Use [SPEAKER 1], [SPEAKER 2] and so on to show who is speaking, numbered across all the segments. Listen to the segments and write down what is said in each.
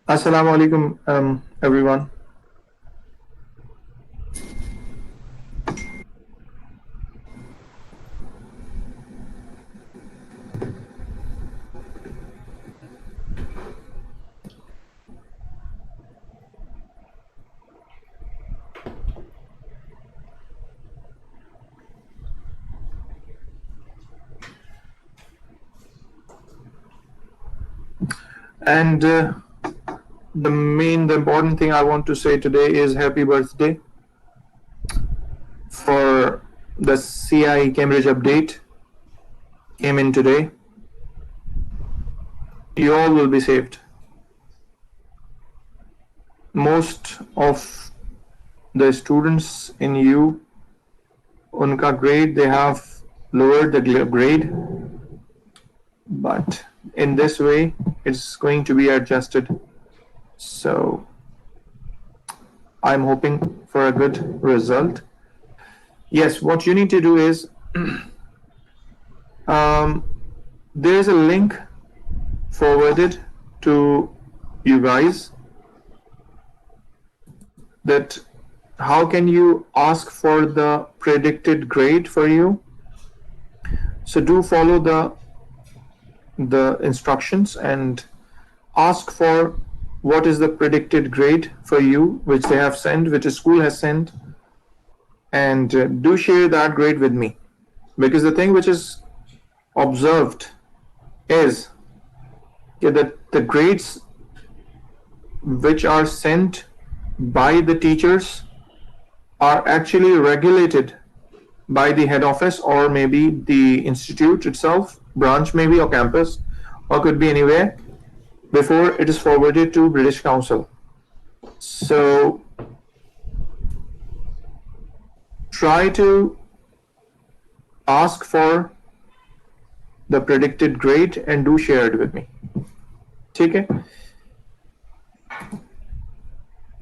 [SPEAKER 1] Assalamu alaikum, everyone. And the important thing I want to say today is happy birthday for the CI Cambridge update came in today. You all will be saved. Most of the students in unka grade, they have lowered the grade, but in this way, it's going to be adjusted. So I'm hoping for a good result. Yes, what you need to do is um, there is a link forwarded to you guys that how can you ask for the predicted grade for you. So do follow the instructions and ask for what is the predicted grade for you, which they have sent, which the school has sent, and do share that grade with me, because the thing which is observed is that the grades which are sent by the teachers are actually regulated by the head office or maybe the institute itself, branch maybe, or campus, or could be anywhere, before it is forwarded to British Council. So try to ask for the predicted grade and do share it with me. Okay.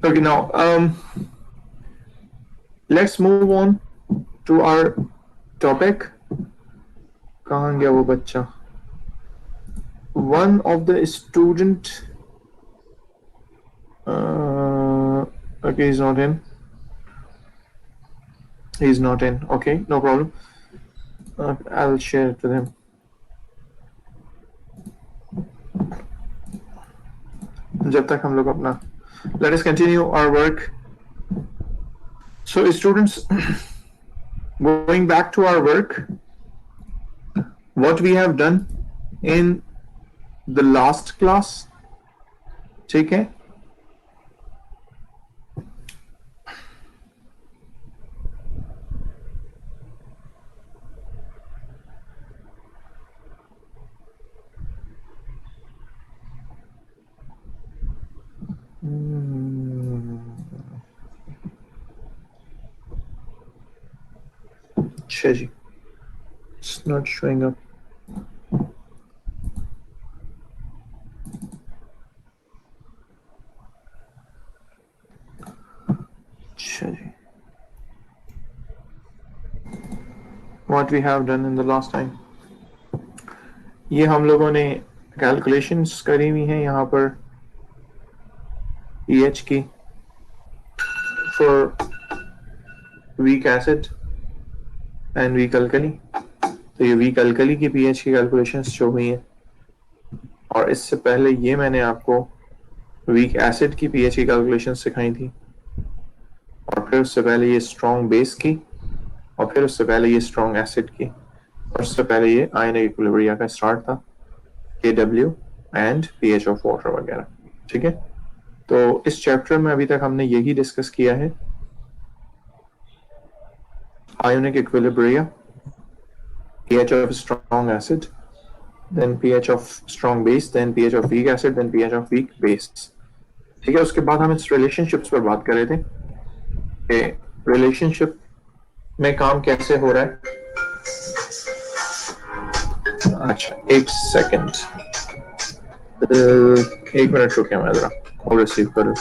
[SPEAKER 1] Okay. Now, let's move on to our topic. कहाँ गया वो बच्चा? One of the student. Okay, he's not in. He's not in. Okay, no problem. I'll share it with him. जब तक हम लोग अपना, let us continue our work. So, students, going back to our work, what we have done in the last class, ठीक है? अच्छा जी, it's not showing up. अच्छा जी. What we have done in the last time, ये हम लोगों ने calculations करी हुई हैं यहाँ पर pH की for weak acid and weak alkali. तो ये weak alkali की pH की कैलकुलेशंस शो हुई हैं, और इससे पहले ये मैंने आपको weak acid की pH की कैलकुलेशंस सिखाई थी, और फिर उससे पहले ये strong base की, और फिर उससे पहले ये strong acid की, और उससे पहले ये ionic equilibria का स्टार्ट था, Kw and pH of water वगैरह. ठीक है, तो इस चैप्टर में अभी तक हमने यही डिस्कस किया है, ionic equilibria, pH of strong acid, then pH of strong base, then pH of weak acid, then pH of weak base. ठीक है, उसके बाद हम इस रिलेशनशिप्स पर बात कर रहे थे कि रिलेशनशिप में काम कैसे हो रहा है. अच्छा, एक सेकंड, एक मिनट रुकिए, मैं जरा कॉल रिसीव करूँ.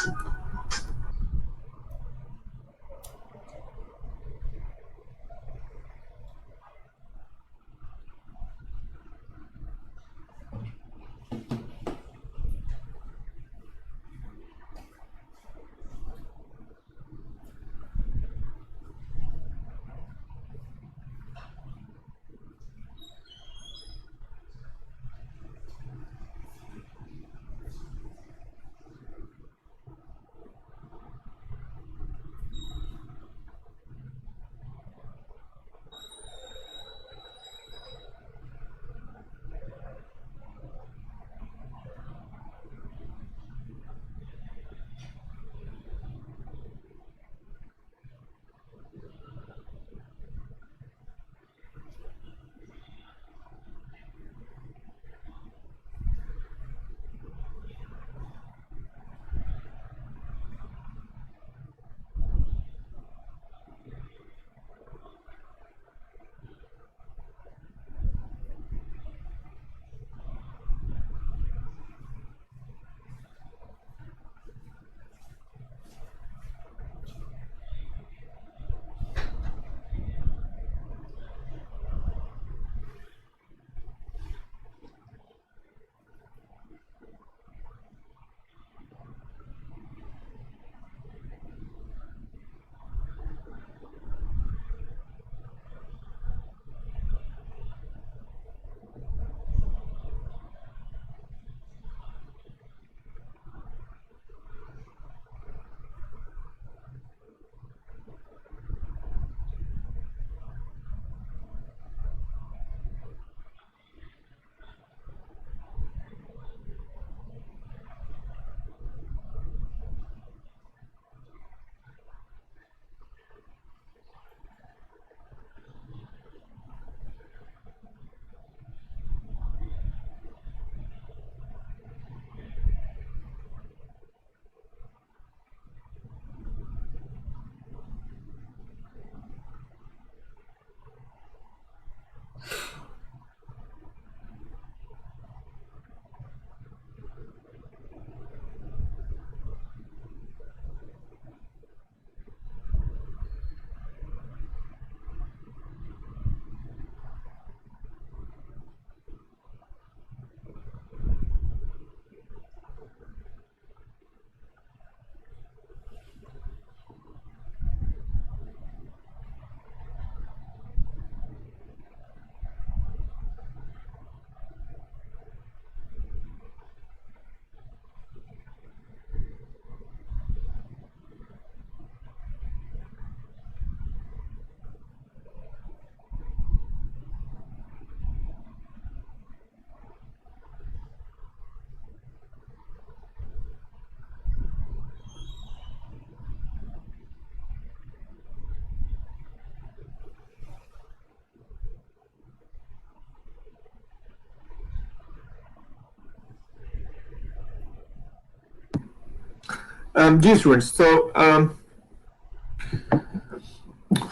[SPEAKER 1] जी स्टूडेंट्स, तो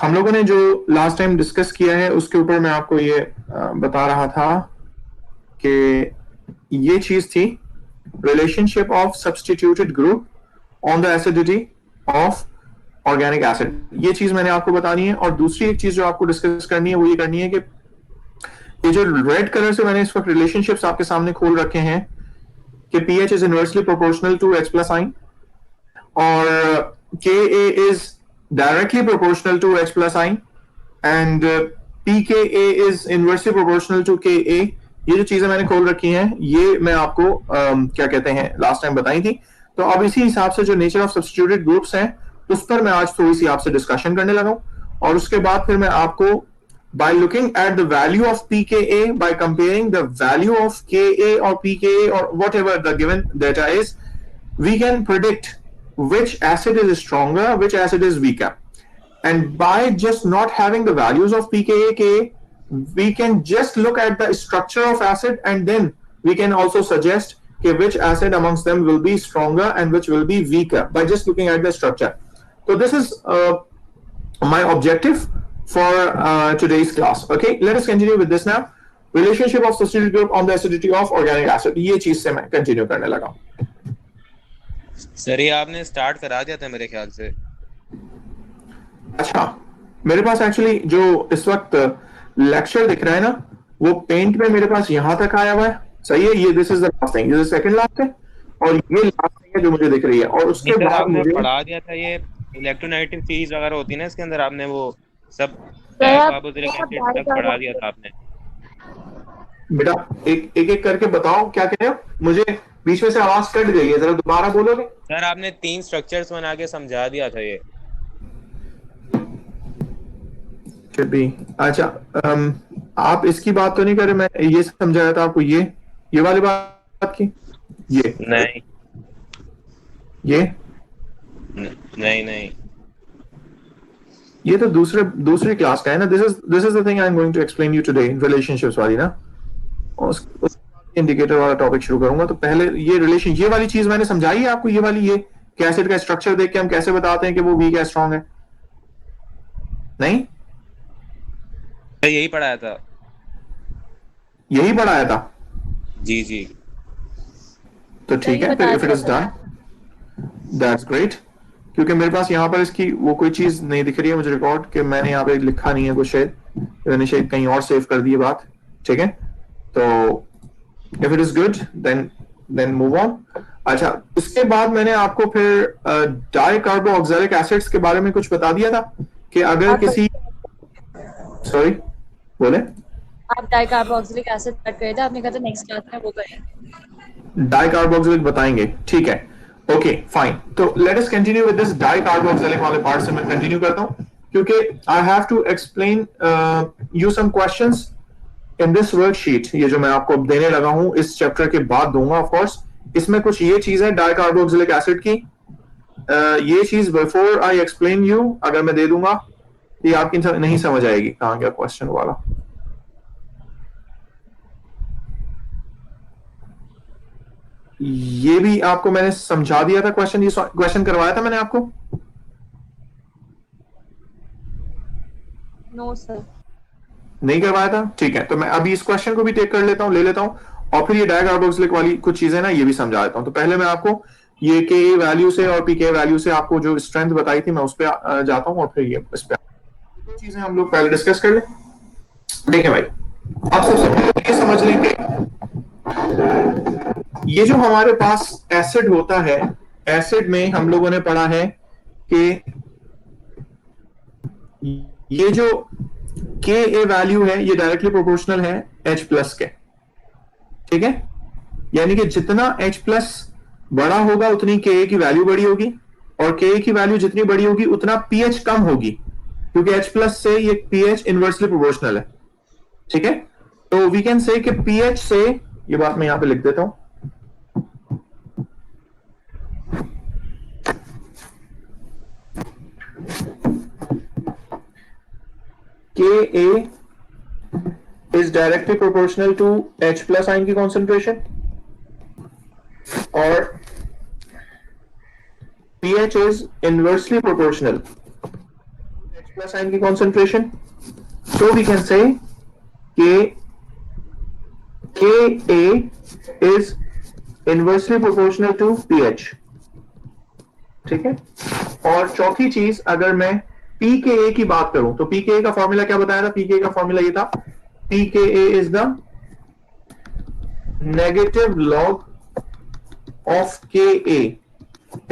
[SPEAKER 1] हम लोगों ने जो लास्ट टाइम डिस्कस किया है उसके ऊपर मैं आपको ये बता रहा था कि ये चीज थी relationship of substituted group on the acidity of organic acid. ये चीज मैंने आपको बतानी है। और दूसरी एक चीज जो आपको डिस्कस करनी है वो ये करनी है कि ये जो रेड कलर से मैंने इस वक्त रिलेशनशिप्स आपके सामने खोल रखे हैं कि pH is inversely proportional to H plus ion और Ka is directly proportional to H plus ion and pKa is inversely proportional to Ka। ये जो चीजें मैंने खोल रखी हैं ये मैं आपको क्या कहते हैं लास्ट टाइम बताई थी। तो अब इसी हिसाब से जो नेचर ऑफ सब्स्टिट्यूटेड ग्रुप्स हैं उस पर मैं आज थोड़ी सी आपसे डिस्कशन करने लगा हूं और उसके बाद फिर मैं आपको by looking at the value of pKa, by comparing the value of Ka or pKa or whatever the given data is, we can predict which acid is stronger, which acid is weaker. And by just not having the values of pKa, Ka, we can just look at the structure of acid and then we can also suggest which acid amongst them will be stronger and which will be weaker by just looking at the structure. So this is my objective for today's class. Okay, let us continue with this now. Relationship of substituted group on the acidity of organic acid. ये चीज से मैं continue करने लगा हूं।
[SPEAKER 2] Sir ये आपने start करा दिया था मेरे ख्याल से।
[SPEAKER 1] अच्छा, मेरे पास एक्चुअली जो इस वक्त लेक्चर दिख रहा है ना वो पेंट में मेरे पास यहाँ तक आया हुआ है। सही है, ये this is the last thing, ये सेकंड लास्ट है और ये लास्ट थिंग है जो मुझे दिख रही है। और उसके
[SPEAKER 2] सर
[SPEAKER 1] बाद
[SPEAKER 2] आपने
[SPEAKER 1] मुझे
[SPEAKER 2] पढ़ा दिया था ये इलेक्ट्रोनेगेटिव सीरीज वगैरह होती है ना इसके अंदर, आपने वो सब
[SPEAKER 3] सर आप
[SPEAKER 2] डाइकार्बोक्सिलिक एसिड तक पढ़ा दिया था आपने।
[SPEAKER 1] बेटा एक एक करके बताओ क्या कह रहे हो, मुझे बीच में से आवाज कट गई है, जरा दोबारा बोलोगे?
[SPEAKER 2] सर आपने 3 स्ट्रक्चर्स बना के समझा दिया था ये।
[SPEAKER 1] Should be। अच्छा, आप इसकी बात तो नहीं कर रहे, मैं ये समझाया था आपको, ये वाली बात की, ये
[SPEAKER 2] नहीं
[SPEAKER 1] ये
[SPEAKER 2] नहीं
[SPEAKER 1] ये तो दूसरी क्लास का है ना। This is the thing I am going to explain you today, relationships वाली ना। और उस इंडिकेटर वाला टॉपिक शुरू करूंगा। तो पहले ये रिलेशन, ये वाली चीज मैंने समझाई है आपको, ये वाली, ये एसिड का स्ट्रक्चर देख के हम कैसे बताते हैं कि वो वीक है स्ट्रॉन्ग है? नहीं,
[SPEAKER 2] यही पढ़ाया था।
[SPEAKER 1] यही पढ़ाया था।
[SPEAKER 2] जी जी
[SPEAKER 1] तो ठीक है, फिर if it is done that's great. क्योंकि मेरे पास यहाँ पर इसकी वो कोई चीज नहीं दिख रही है मुझे रिकॉर्ड, कि मैंने यहाँ पे लिखा नहीं है कुछ, शायद मैंने शायद कहीं और सेव कर दी है बात। ठीक है, तो if it is good then move on. अच्छा, उसके बाद मैंने आपको फिर डाइकार्बोक्सिलिक एसिड्स के बारे में कुछ बता दिया था कि अगर किसी, सॉरी बोले,
[SPEAKER 3] आप डाइकार्बोक्सिलिक एसिड स्टार्ट करे थे, आपने कहा था नेक्स्ट क्लास में वो करेंगे।
[SPEAKER 1] डाइकार्बोक्सिलिक बताएंगे, ठीक है, ओके फाइन। तो let us continue with this dicarboxylic वाले पार्ट से मैं कंटिन्यू करता हूं क्योंकि I have to explain you some questions in this worksheet. ये जो मैं आपको देने लगा हूं इस चैप्टर के बाद दूंगा ऑफ कोर्स। इसमें कुछ ये चीज है डाइकार्बोक्सिलिक एसिड की, ये चीज बिफोर आई एक्सप्लेन यू अगर मैं दे दूंगा ये आपकी नहीं समझ आएगी। कहां गया क्वेश्चन वाला? ये भी आपको मैंने समझा दिया था क्वेश्चन, ये क्वेश्चन करवाया था मैंने आपको?
[SPEAKER 3] नो सर,
[SPEAKER 1] नहीं करवाया था, ठीक है। तो मैं अभी इस क्वेश्चन को भी टेक कर लेता हूं, ले लेता हूं और फिर ये डाइकार्बोक्सिलिक वाली कुछ चीजें ना ये भी समझा देता हूं। तो पहले मैं आपको ये के वैल्यू से और पीके वैल्यू से आपको जो स्ट्रेंथ बताई थी मैं उस पर जाता हूं और फिर ये इस पे चीजें हम लोग पहले डिस्कस कर ले। देखिए भाई, आप सबसे पहले ये समझ लें कि ये जो हमारे पास एसिड होता है, एसिड में हम लोगों ने पढ़ा है कि ये जो के ए वैल्यू है ये डायरेक्टली प्रोपोर्शनल है H प्लस के। ठीक है, यानी कि जितना H प्लस बड़ा होगा उतनी के ए की वैल्यू बड़ी होगी और के ए की वैल्यू जितनी बड़ी होगी उतना पीएच कम होगी क्योंकि H प्लस से ये पीएच इनवर्सली प्रोपोर्शनल है। ठीक है, तो वी कैन से कि पीएच से, ये बात मैं यहां पे लिख देता हूं, Ka is directly proportional to H plus ion की concentration और pH is inversely proportional H plus ion की concentration. So we can say Ka is inversely proportional to pH. ठीक है. और चौथी चीज अगर मैं pKa की बात करूं तो pKa का फॉर्मूला क्या बताया था? pKa का फॉर्मूला ये था, pKa is the negative log of Ka.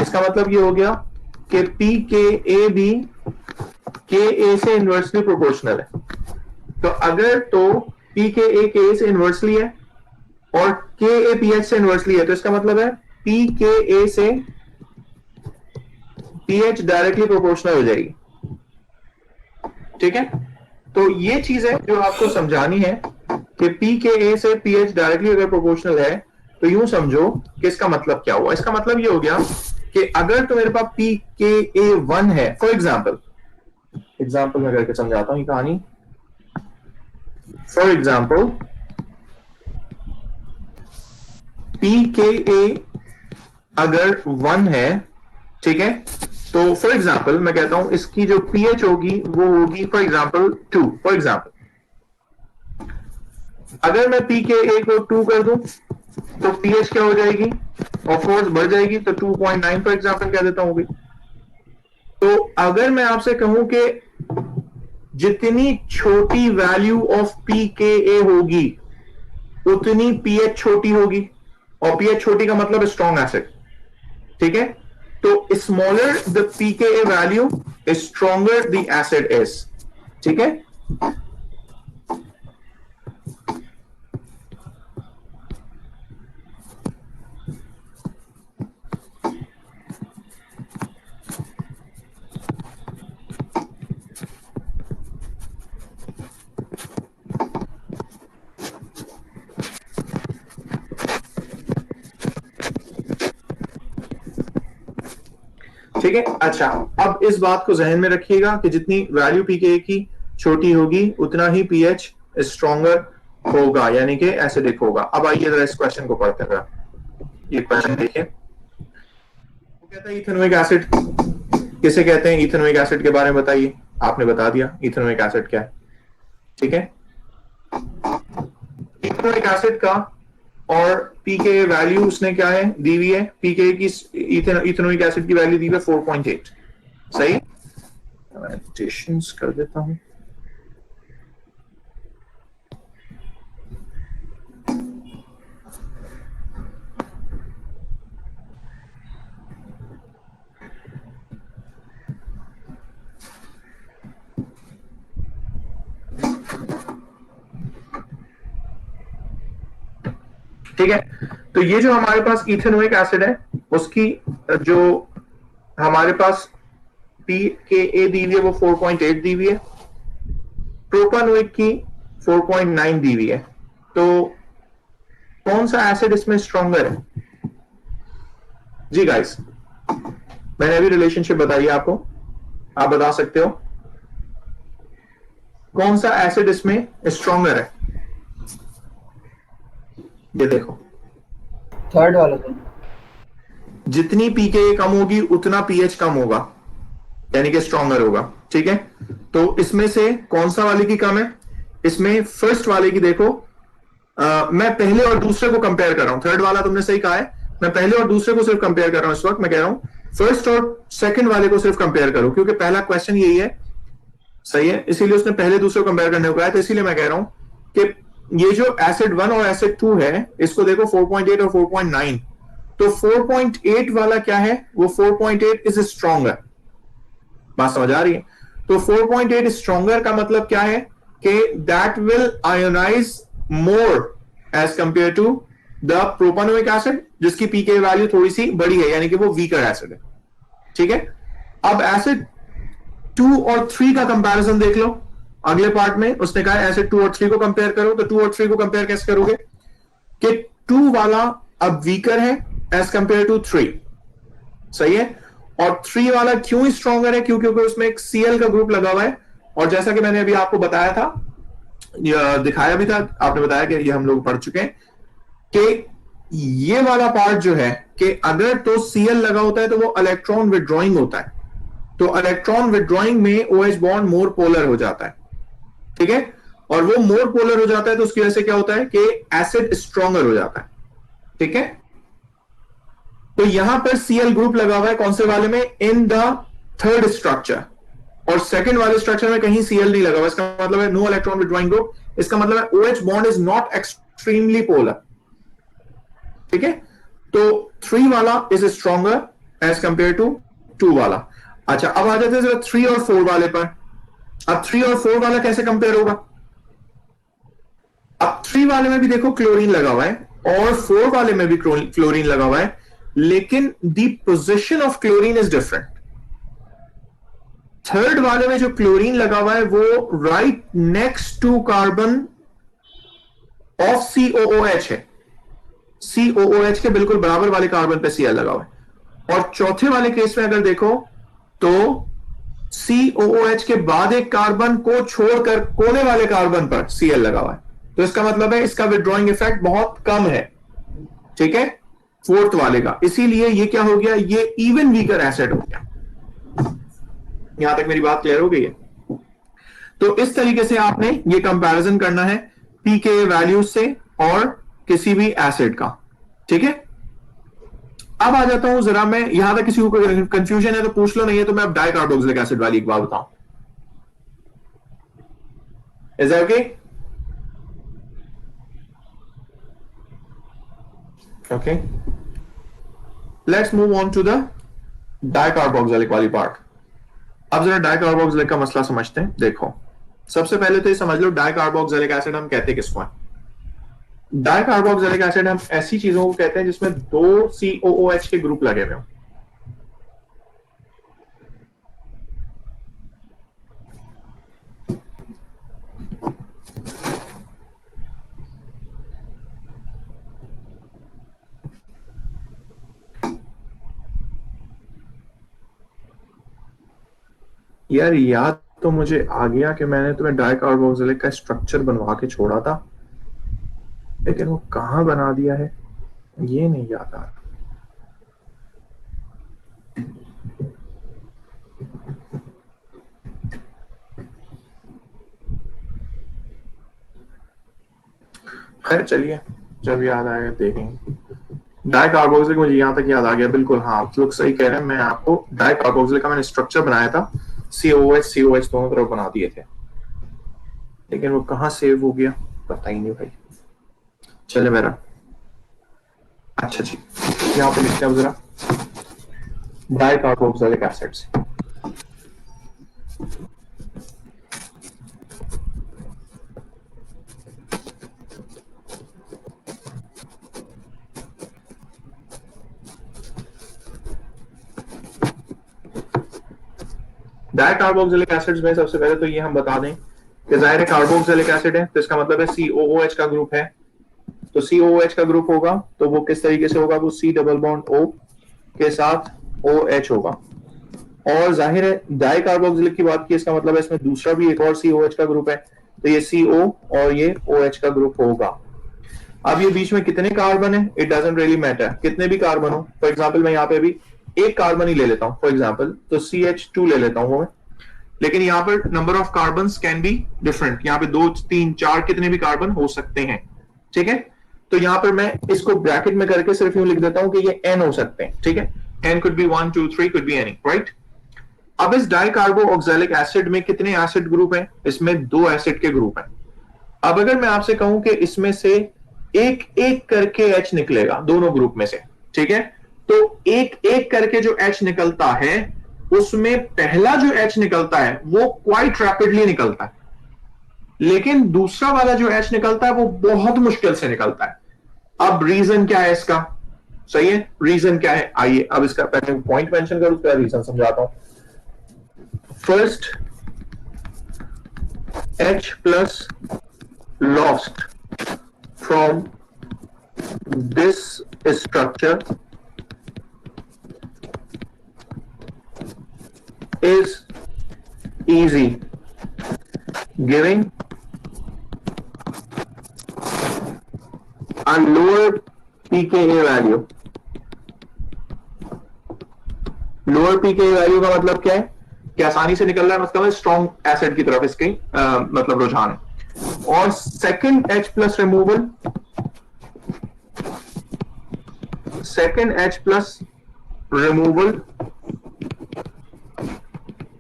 [SPEAKER 1] इसका मतलब ये हो गया कि pKa भी Ka से इनवर्सली प्रोपोर्शनल है. तो अगर तो pKa Ka से इनवर्सली है और Ka pH से इनवर्सली है, तो इसका मतलब है pKa से pH डायरेक्टली प्रोपोर्शनल हो जाएगी. ठीक है. तो ये चीज है जो आपको समझानी है कि pKa से pH डायरेक्टली अगर प्रोपोर्शनल है तो यूं समझो कि इसका मतलब क्या हुआ. इसका मतलब ये हो गया कि अगर तो मेरे पास pKa 1 है, फॉर एग्जाम्पल में करके समझाता हूं ये कहानी. फॉर एग्जाम्पल pKa अगर 1 है, ठीक है, तो फॉर एग्जाम्पल मैं कहता हूं इसकी जो pH होगी वो होगी फॉर एग्जाम्पल 2. फॉर एग्जाम्पल अगर मैं pKa को 2 कर दूं तो pH क्या हो जाएगी? ऑफ कोर्स बढ़ जाएगी. तो 2.9 फॉर एग्जाम्पल कह देता हूं. तो अगर मैं आपसे कहूं कि जितनी छोटी वैल्यू ऑफ pKa होगी उतनी pH छोटी होगी, और pH छोटी का मतलब स्ट्रॉन्ग एसिड. ठीक है. तो smaller the pKa value stronger the acid is. ठीक है. ठीक है. अच्छा, अब इस बात को जहन में रखिएगा कि जितनी वैल्यू pKa की छोटी होगी उतना ही pH स्ट्रॉन्गर होगा, यानी कि एसिडिक होगा. अब आइए जरा इस क्वेश्चन को पढ़ते हैं. ये क्वेश्चन देखिए. वो कहता है इथेनोइक एसिड किसे कहते हैं? इथेनोइक एसिड के बारे में बताइए. आपने बता दिया इथेनोइक एसिड क्या है. ठीक है. इथेनोइक एसिड का और pKa वैल्यू उसने क्या है दी हुई है. pKa की इथेनोइक एसिड की वैल्यू दी हुई है 4.8. सही. एडिशंस कर देता हूं. ठीक है. तो ये जो हमारे पास इथेनोइक एसिड है उसकी जो हमारे पास pKa दी हुई है वो 4.8 दी हुई है. प्रोपानोइक की 4.9 दी हुई है. तो कौन सा एसिड इसमें स्ट्रॉन्गर है? जी गाइस, मैंने अभी रिलेशनशिप बताई आपको, आप बता सकते हो कौन सा एसिड इसमें स्ट्रॉन्गर है. ये देखो,
[SPEAKER 4] थर्ड वाला तो
[SPEAKER 1] जितनी pKa कम होगी उतना pH कम होगा, यानी कि स्ट्रॉन्गर होगा. ठीक है. तो इसमें से कौन सा वाले की कम है? इसमें फर्स्ट वाले की देखो. मैं पहले और दूसरे को कंपेयर कर रहा हूं. थर्ड वाला तुमने सही कहा है. मैं पहले और दूसरे को सिर्फ कंपेयर कर रहा हूं. इस वक्त मैं कह रहा हूं फर्स्ट और सेकंड वाले को सिर्फ कंपेयर करो, क्योंकि पहला क्वेश्चन यही है. सही है. इसीलिए उसने पहले दूसरे को कंपेयर करने को कहा. तो इसीलिए मैं कह रहा हूं कि ये जो एसिड 1 और एसिड 2 है इसको देखो 4.8 और 4.9. तो 4.8 वाला क्या है? वो 4.8 इज स्ट्रॉन्गर. बात समझ आ रही है? तो 4.8 स्ट्रॉन्गर का मतलब क्या है कि that will ionise more as compare to the propanoic acid जिसकी pKa वैल्यू थोड़ी सी बड़ी है, यानी कि वो वीकर एसिड है. ठीक है. अब एसिड 2 और 3 का कंपैरिजन देख लो. अगले पार्ट में उसने कहा एसिड 2 और 3 को कंपेयर करो. तो 2 और 3 को कंपेयर कैसे करोगे कि 2 वाला अब वीकर है एज कंपेयर टू 3. सही है. और 3 वाला क्यों स्ट्रॉन्गर है? क्योंकि उसमें एक Cl का ग्रुप लगा हुआ है. और जैसा कि मैंने अभी आपको बताया था, दिखाया भी था, आपने बताया कि ये हम लोग पढ़ चुके हैं कि ये वाला पार्ट जो है कि अगर तो Cl लगा होता है तो वो इलेक्ट्रॉन विड्रॉइंग होता है, तो इलेक्ट्रॉन विड्रॉइंग में OH बॉन्ड मोर पोलर हो जाता है, ठीक है, और वो मोर पोलर हो जाता है तो उसकी वजह से क्या होता है कि एसिड स्ट्रॉन्गर हो जाता है, ठीक है। तो यहां पर Cl ग्रुप लगा हुआ है कौन से वाले में, इन द थर्ड स्ट्रक्चर, और सेकंड वाले स्ट्रक्चर में कहीं Cl नहीं लगा हुआ, इसका मतलब है नो इलेक्ट्रॉन विड्रॉइंग ग्रुप, इसका मतलब है OH bond is not extremely polar, ठीक है। तो 3 वाला is stronger as compare to 2 वाला। अच्छा, अब आ जाते हैं 3 और 4 वाले पर। अब 3 और 4 वाला कैसे कंपेयर होगा? अब 3 वाले में भी देखो क्लोरीन लगा हुआ है और 4 वाले में भी क्लोरीन लगा हुआ है, लेकिन the position of chlorine is different. Third वाले में जो क्लोरीन लगा हुआ है वो right next to carbon of COOH है, COOH के बिल्कुल बराबर वाले कार्बन पे Cl लगा हुआ है। और चौथे वाले केस में अगर देखो तो COOH के बाद एक कार्बन को छोड़कर कोने वाले कार्बन पर Cl लगा हुआ है, तो इसका मतलब है इसका विड्रॉइंग इफेक्ट बहुत कम है, ठीक है, फोर्थ वाले का। इसीलिए ये क्या हो गया, ये इवन वीकर एसिड हो गया। यहां तक मेरी बात क्लियर हो गई है? तो इस तरीके से आपने ये कंपैरिजन करना है पीके वैल्यूज से और किसी भी एसिड का, ठीक है। अब आ जाता हूं जरा, मैं यहां तक किसी को कंफ्यूजन है तो पूछ लो, नहीं है तो मैं अब डाइकार्बोक्सिलिक एसिड वाली एक बात बताऊं। Is that okay? Okay, let's move on to the dicarboxylic वाली पार्ट। अब जरा डाइकार्बोक्सिलिक का मसला समझते हैं। देखो, सबसे पहले तो ये समझ लो डाइकार्बोक्सिलिक एसिड हम कहते किसको हैं। डाइकार्बोक्सिलिक एसिड हम ऐसी चीजों को कहते हैं जिसमें 2 COOH के ग्रुप लगे हुए हों। यार याद तो मुझे आ गया कि मैंने तुम्हें डाइकार्बोक्सिलिक का स्ट्रक्चर बनवा के छोड़ा था, लेकिन वो कहां बना दिया है ये नहीं याद आ रहा। खैर चलिए, जब याद आएगा देखेंगे। डाइकार्बोक्सिलिक मुझे यहां तक याद आ गया, बिल्कुल हाँ, आप लोग सही कह रहे हैं। मैं आपको डाइकार्बोक्सिलिक का मैंने स्ट्रक्चर बनाया था, COOH दोनों तरफ बना दिए थे, लेकिन वो कहां सेव हो गया पता ही नहीं भाई। चले मेरा, अच्छा जी, यहाँ पे लिखते हैं जरा डाइकार्बोक्सिलिक एसिड्स। डाइकार्बोक्सिलिक एसिड्स में सबसे पहले तो ये हम बता दें कि जाहिर है कार्बोक्सिलिक एसिड है तो इसका मतलब है COOH का ग्रुप है, तो COOH का ग्रुप होगा तो वो किस तरीके से होगा, वो C डबल बॉन्ड O के साथ OH होगा। और जाहिर है डाइकार्बोक्सिलिक की बात की, इसका मतलब है इसमें दूसरा भी एक और COH का ग्रुप है, तो ये CO और ये OH का ग्रुप होगा। अब ये बीच में कितने कार्बन है, इट डजंट रियली मैटर, कितने भी कार्बन हो। फॉर एग्जांपल मैं यहाँ पे भी एक कार्बन ही ले लेता हूं, फॉर एग्जांपल तो CH2 ले लेता हूं मैं, लेकिन यहाँ पर number of carbons can be different, यहाँ पे 2 3 4 कितने भी कार्बन हो सकते हैं, ठीक है। तो यहाँ पर मैं इसको ब्रैकेट में करके सिर्फ यूं लिख देता हूं कि ये N हो सकते हैं, ठीक है, N could be 1 2 3 could be any, right. अब इस डाइकार्बोक्सिलिक एसिड में कितने एसिड ग्रुप हैं, इसमें 2 एसिड के ग्रुप हैं। अब अगर मैं आपसे कहूं कि इसमें से एक एक करके H निकलेगा दोनों ग्रुप में से, ठीक है, तो एक एक करके जो H निकलता है उसमें पहला जो H निकलता है वो क्वाइट रैपिडली निकलता है, लेकिन दूसरा वाला जो H निकलता है वो बहुत मुश्किल से निकलता है। अब रीजन क्या है इसका, सही है, रीजन क्या है, आइए अब इसका पहले पॉइंट मेंशन करूं, उसका रीजन समझाता हूं। First, H plus lost from this structure is easy, giving a lower pKa value. Lower pKa value का मतलब क्या है कि आसानी से निकल रहा है, मतलब स्ट्रॉन्ग एसिड की तरफ इसकी मतलब रुझान है। और second H plus removal, second H plus removal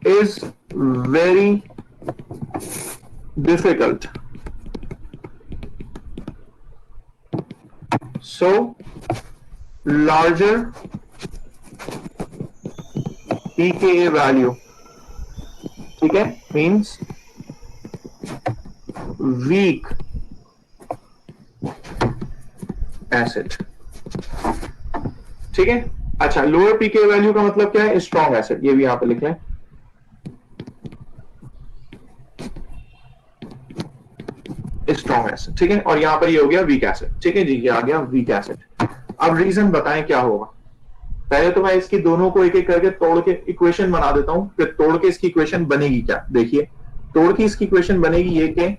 [SPEAKER 1] is very difficult. So larger pKa value, ठीक है, means weak acid, ठीक है। अच्छा, लोअर pKa वैल्यू का मतलब क्या है? स्ट्रॉन्ग एसिड, ये भी यहां पे लिख लें, स्ट्रॉन्ग एसिड, ठीक है। और यहां पर ये हो गया वीक एसिड, ठीक है जी, ये आ गया वीक एसिड। अब रीजन बताएं क्या होगा। पहले तो मैं इसकी दोनों को एक एक करके तोड़ के इक्वेशन बना देता हूं, फिर तोड़ के इसकी इक्वेशन बनेगी क्या, देखिए। तोड़ के इसकी इक्वेशन बनेगी ये कि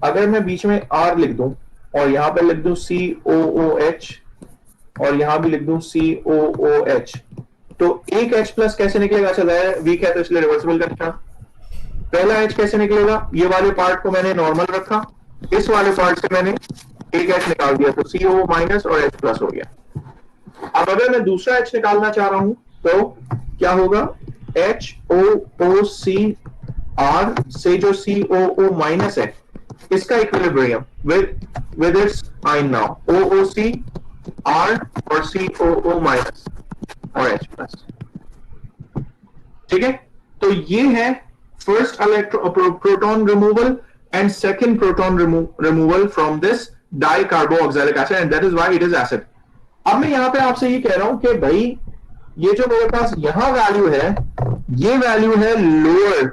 [SPEAKER 1] अगर मैं बीच में R लिख दूं और यहां पर लिख दूं COOH और यहां भी लिख दूं COOH, तो एक H प्लस कैसे निकलेगा? अच्छा, वीक है तो इसलिए रिवर्सिबल का निशान। पहला H कैसे निकलेगा? ये वाले पार्ट को मैंने नॉर्मल रखा, इस वाले पार्ट से मैंने एक H निकाल दिया, तो CO माइनस और H प्लस हो गया। अब अगर मैं दूसरा H निकालना चाह रहा हूं तो क्या होगा? HOOCR से जो COO माइनस है इसका इक्विलिब्रियम विद इट्स आइन नाउ, OOCR और COO माइनस और H प्लस, ठीक है। तो ये है first proton removal and second proton removal from this dicarboxylic acid, and that is why it is acid. अब मैं यहां पे आपसे ये कह रहा हूं कि भाई ये जो मेरे पास यहां वैल्यू है, ये वैल्यू है लोअर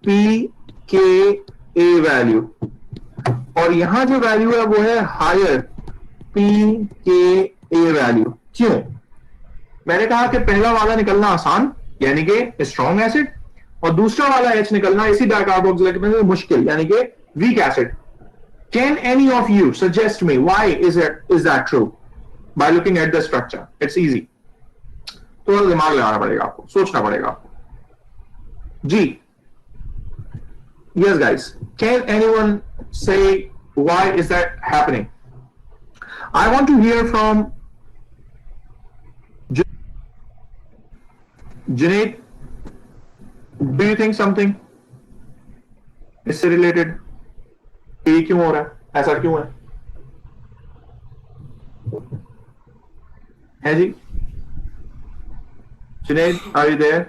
[SPEAKER 1] pKa वैल्यू, और यहां जो वैल्यू है वो है हायर pKa वैल्यू। क्यों? मैंने कहा कि पहला वाला निकलना आसान यानी कि स्ट्रॉन्ग एसिड, और दूसरा वाला H निकलना इसी डाइकार्बोक्सिलिक में मुश्किल यानी कि weak acid. Can any of you suggest me why is that true? By looking at the structure, it's easy. थोड़ा दिमाग लगाना पड़ेगा आपको, सोचना पड़ेगा आपको जी। Yes guys, can anyone say why is that happening? I want to hear from Junaid. Do you think something इससे related? ये क्यों हो रहा है, ऐसा क्यों है जी? Junaid, are you there?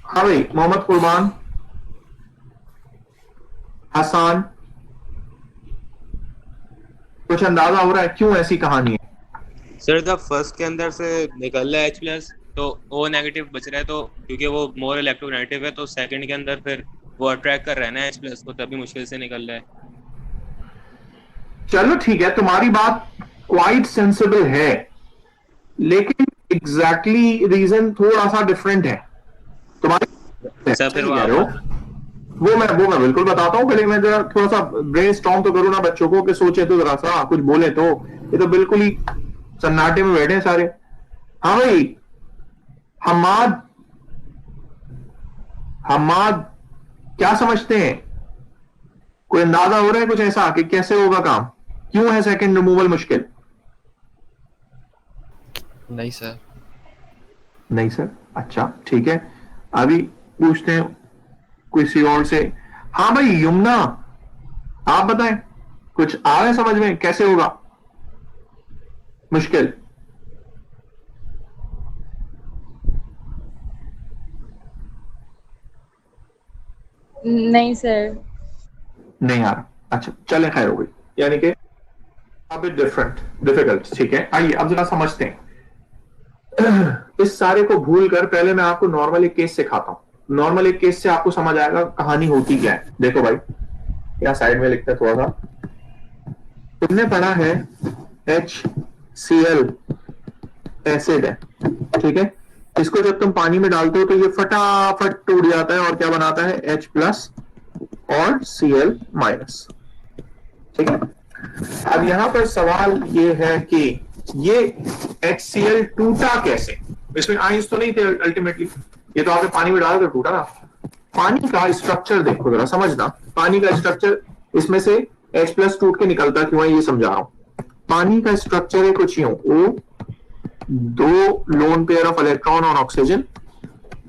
[SPEAKER 1] हाँ भाई, मोहम्मद कुर्बान, हसान, कुछ अंदाजा हो रहा है क्यों ऐसी कहानी है?
[SPEAKER 2] सर द फर्स्ट के अंदर से निकल रहा है H प्लस, तो O नेगेटिव बच रहा है, तो क्योंकि वो मोर इलेक्ट्रोनेगेटिव है तो सेकंड के अंदर फिर वो अट्रैक्ट कर रहा है ना H प्लस को, तभी मुश्किल से निकल रहा है।
[SPEAKER 1] चलो ठीक है, तुम्हारी बात क्वाइट सेंसिबल है, लेकिन एग्जैक्टली रीजन थोड़ा सा डिफरेंट है तुम्हारी।
[SPEAKER 2] सर फिर
[SPEAKER 1] वो मैं बिल्कुल बताता हूँ, पहले मैं जरा थोड़ा सा ब्रेन स्टॉर्म तो करूँ ना बच्चों को, कि सोचे तो जरा सा कुछ बोले तो। ये तो बिल्कुल ही सन्नाटे में बैठे हैं सारे। हाँ भाई, हमाद क्या समझते हैं? कोई अंदाजा हो रहा है कुछ ऐसा कि कैसे होगा काम? क्यों है सेकंड रिमूवल मुश्किल?
[SPEAKER 5] नहीं सर।
[SPEAKER 1] नहीं सर, अच्छा ठीक है, अभी पूछते हैं किसी और से। हाँ भाई यमुना, आप बताएं, कुछ आ रहा है समझ में कैसे होगा मुश्किल?
[SPEAKER 3] नहीं सर।
[SPEAKER 1] नहीं आ रहा, अच्छा चलें, खैर हो गई, यानी कि अब डिफिकल्ट, ठीक है। आइए अब जरा समझते हैं। इस सारे को भूल कर पहले मैं आपको नॉर्मल एक केस सिखाता हूं। नॉर्मल एक केस से आपको समझ आएगा कहानी होती क्या है। देखो भाई, यहाँ साइड में लिखते हैं थोड़ा सा। तुमने पढ़ा है HCl एसिड है, ठीक है। इसको जब तुम पानी में डालते हो तो ये फटाफट टूट जाता है और क्या बनाता है? H प्लस और Cl माइनस, ठीक है। अब यहाँ पर सवाल ये है कि ये HCl टूटा कैसे? इसमें आइंस तो नहीं थे अल्टीमेटली, ये तो आपने पानी में डाला तो टूटा ना। पानी का स्ट्रक्चर देखो जरा, समझना पानी का स्ट्रक्चर, इसमें से H+ टूट के निकलता क्यों है ये समझा रहा हूं। पानी का स्ट्रक्चर है कुछ यूं, O, 2 lone pair of electron और ऑक्सीजन,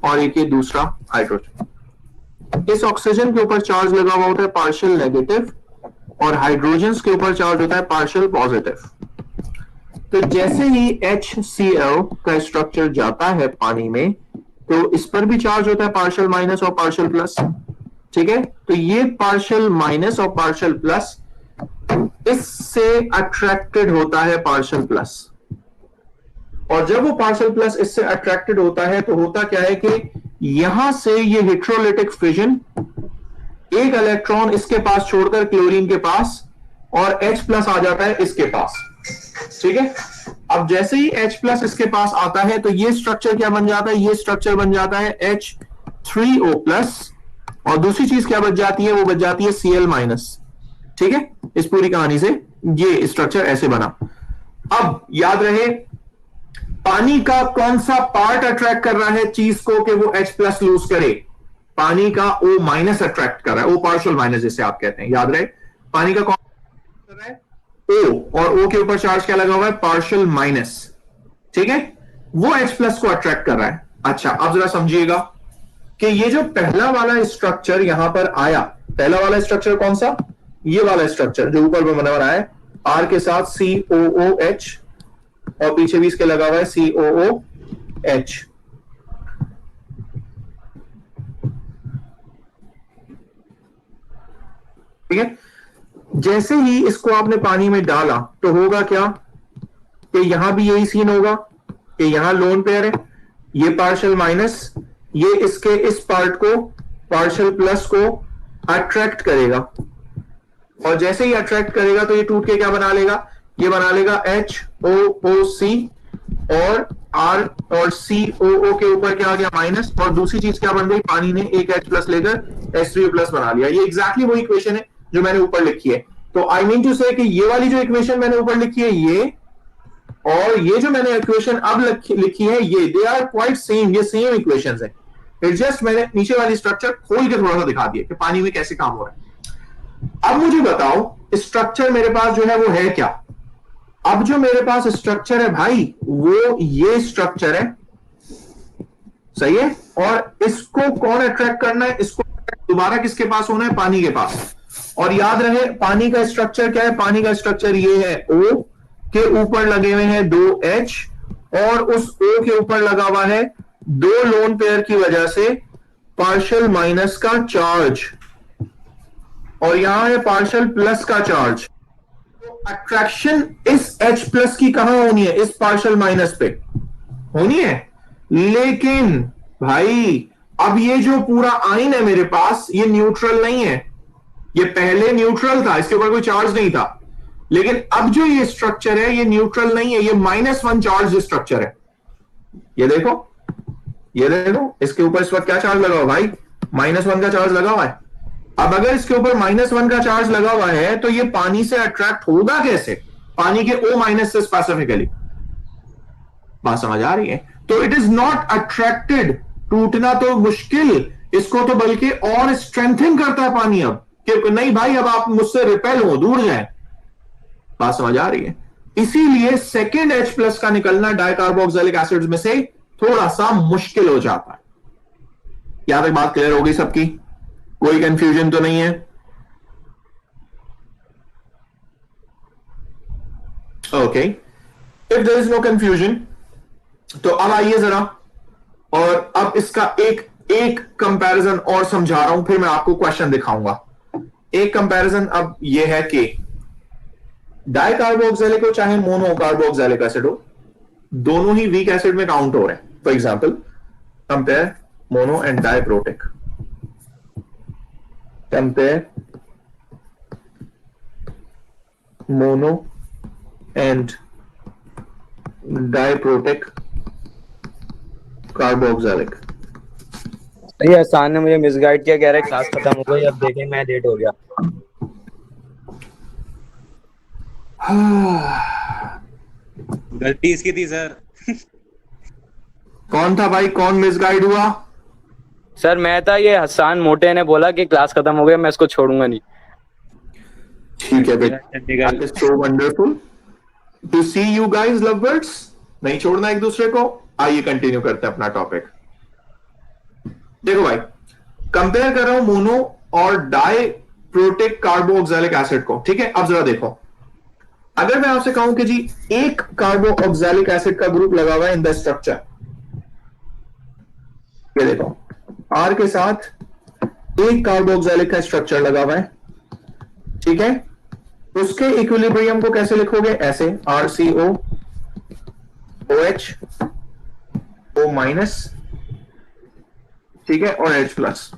[SPEAKER 1] और एक ये दूसरा हाइड्रोजन। इस ऑक्सीजन के ऊपर चार्ज लगा हुआ होता है पार्शियल नेगेटिव, और हाइड्रोजन के ऊपर चार्ज होता है पार्शियल पॉजिटिव। तो जैसे ही HCl का स्ट्रक्चर जाता है पानी में, तो इस पर भी चार्ज होता है पार्शियल माइनस और पार्शियल प्लस, ठीक है। तो ये पार्शियल माइनस और पार्शियल प्लस इससे अट्रैक्टेड होता है पार्शियल प्लस, और जब वो पार्शियल प्लस इससे अट्रैक्टेड होता है तो होता क्या है कि यहां से ये हेटेरोलिटिक फिजन, एक इलेक्ट्रॉन इसके पास छोड़कर क्लोरीन के पास, और H+ आ जाता है इसके पास, ठीक है। अब जैसे ही H+ इसके पास आता है तो ये स्ट्रक्चर क्या बन जाता है, ये स्ट्रक्चर बन जाता है H3O+, और दूसरी चीज क्या बच जाती है, वो बच जाती है Cl-, ठीक है। इस पूरी कहानी से ये स्ट्रक्चर ऐसे बना। अब याद रहे पानी का कौन सा पार्ट अट्रैक्ट कर रहा है चीज को कि वो H+ लूज करे, पानी का O- अट्रैक्ट कर रहा है, O पार्शियल माइनस जिसे आप कहते हैं, याद रहे पानी का कौन कर रहा है O, और O के ऊपर चार्ज क्या लगा हुआ है, पार्शियल माइनस, ठीक है, वो H+ को अट्रैक्ट कर रहा है। अच्छा अब जरा समझिएगा कि ये जो पहला वाला स्ट्रक्चर यहां पर आया, पहला वाला स्ट्रक्चर कौन सा, ये वाला स्ट्रक्चर जो ऊपर में बना रहा है R के साथ COOH, और पीछे भी इसके लगा हुआ है COOH, ठीक है। जैसे ही इसको आपने पानी में डाला तो होगा क्या कि यहां भी यही सीन होगा कि यहां लोन पेयर है, ये पार्शियल माइनस, ये इसके इस पार्ट को पार्शियल प्लस को अट्रैक्ट करेगा, और जैसे ही अट्रैक्ट करेगा तो ये टूट के क्या बना लेगा, ये बना लेगा HOOC, और R और COO के ऊपर क्या आ गया माइनस, और दूसरी चीज क्या बन गई, पानी ने एक H+ लेकर H3O+ बना लिया। ये एग्जैक्टली वही इक्वेशन है जो मैंने ऊपर लिखी है। तो आई मीन टू से कि ये वाली जो इक्वेशन मैंने ऊपर लिखी है ये, और ये जो मैंने इक्वेशन अब लिखी है ये, दे आर क्वाइट सेम, ये सेम इक्वेशंस है। इट्स जस्ट मैंने नीचे वाली स्ट्रक्चर खोल के थोड़ा सा दिखा दिया कि पानी में कैसे काम हो रहा है। अब मुझे बताओ स्ट्रक्चर मेरे पास जो है वो है क्या। अब जो मेरे पास स्ट्रक्चर है भाई वो ये स्ट्रक्चर है, सही है, और इसको कौन अट्रैक्ट करना है, इसको दोबारा किसके पास होना है, पानी के पास। और याद रहे पानी का स्ट्रक्चर क्या है, पानी का स्ट्रक्चर ये है, O के ऊपर लगे हुए हैं 2 H, और उस O के ऊपर लगा हुआ है 2 लोन पेयर की वजह से पार्शियल माइनस का चार्ज, और यहां है पार्शियल प्लस का चार्ज। तो अट्रैक्शन इस H+ की कहां होनी है, इस पार्शियल माइनस पे होनी है। लेकिन भाई अब ये जो पूरा आयन है मेरे पास ये न्यूट्रल नहीं है, ये पहले न्यूट्रल था, इसके ऊपर कोई चार्ज नहीं था, लेकिन अब जो ये स्ट्रक्चर है ये न्यूट्रल नहीं है, ये -1 चार्ज स्ट्रक्चर है। ये देखो, ये देखो इसके ऊपर इस वक्त क्या चार्ज लगा हुआ भाई, -1 का चार्ज लगा हुआ है। अब अगर इसके ऊपर -1 का चार्ज लगा हुआ है तो ये पानी से अट्रैक्ट होगा कैसे, पानी के O- से स्पेसिफिकली, बात समझ आ रही है। तो इट इज नॉट अट्रैक्टेड, टूटना तो मुश्किल, इसको तो बल्कि और स्ट्रेंथन करता है पानी अब, कि नहीं भाई अब आप मुझसे रिपेल हो, दूर जाए, बात समझ आ रही है। इसीलिए सेकेंड H+ का निकलना डाइकार्बोक्सिलिक एसिड्स में से थोड़ा सा मुश्किल हो जाता है। यहां तक बात क्लियर हो गई सबकी, कोई कंफ्यूजन तो नहीं है। Okay, if there is no confusion तो अब आइए जरा, और अब इसका एक कंपैरिजन और समझा रहा हूं, फिर मैं आपको क्वेश्चन दिखाऊंगा। एक कंपैरिजन अब यह है कि डाइकार्बोक्सिलिक हो चाहे मोनोकार्बोक्सिलिक एसिड हो, दोनों ही वीक एसिड में काउंट हो रहे हैं। For example compare mono and diprotic, compare mono and diprotic carboxylic.
[SPEAKER 5] ये आसान ने मुझे मिसगाइड किया, कह रहे क्लास खत्म हो गई, अब देखें मैं लेट हो गया।
[SPEAKER 2] गलती इसकी थी सर।
[SPEAKER 1] कौन था भाई, कौन मिसगाइड हुआ?
[SPEAKER 5] सर मैं था, ये हसान मोटे ने बोला कि क्लास खत्म हो गया, मैं इसको छोड़ूंगा नहीं।
[SPEAKER 1] ठीक है बेटा,
[SPEAKER 2] technical.
[SPEAKER 1] That is so wonderful to see you guys love birds. नहीं छोड़ना एक दूसरे को। आइए कंटिन्यू करते हैं अपना टॉपिक। देखो भाई, कंपेयर कर रहा हूं मोनो और डाई प्रोटिक कार्बोक्सिलिक एसिड को, ठीक है? अब जरा देखो, अगर मैं आपसे कहूं कि जी एक कार्बोक्सिलिक एसिड का ग्रुप लगा हुआ है इन द स्ट्रक्चर, ये देखो आर के साथ एक कार्बोक्सिलिक का स्ट्रक्चर लगा हुआ है, ठीक है? उसके इक्विलिब्रियम को कैसे लिखोगे? ऐसे, RCO OH O माइनस, ठीक है, और H प्लस।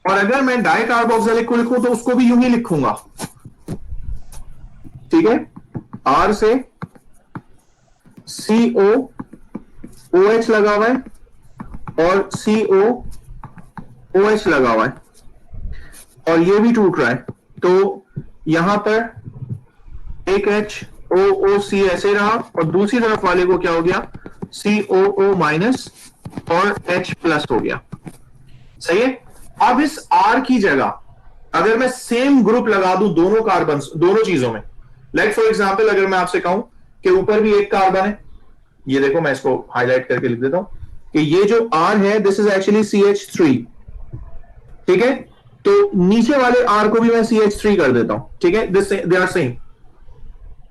[SPEAKER 1] और अगर मैं डाई कार्बोक्सिलिक को लिखूं तो उसको भी यूं ही लिखूंगा, ठीक है? R से CO OH लगा हुआ है और CO OH लगा हुआ है, और ये भी टूट रहा है, तो यहां पर एक HOOC ऐसे रहा और दूसरी तरफ वाले को क्या हो गया? COO माइनस और H प्लस हो गया। सही है? अब इस R की जगह अगर मैं सेम ग्रुप लगा दूं दोनों कार्बन, दोनों चीजों में, लाइक फॉर एग्जांपल अगर मैं आपसे कहूं कि ऊपर भी एक कार्बन है, ये देखो मैं इसको हाईलाइट करके लिख देता हूं कि ये जो R है दिस इज एक्चुअली CH3, ठीक है? तो नीचे वाले R को भी मैं CH3 कर देता हूं, ठीक है? दिस दे आर सेम,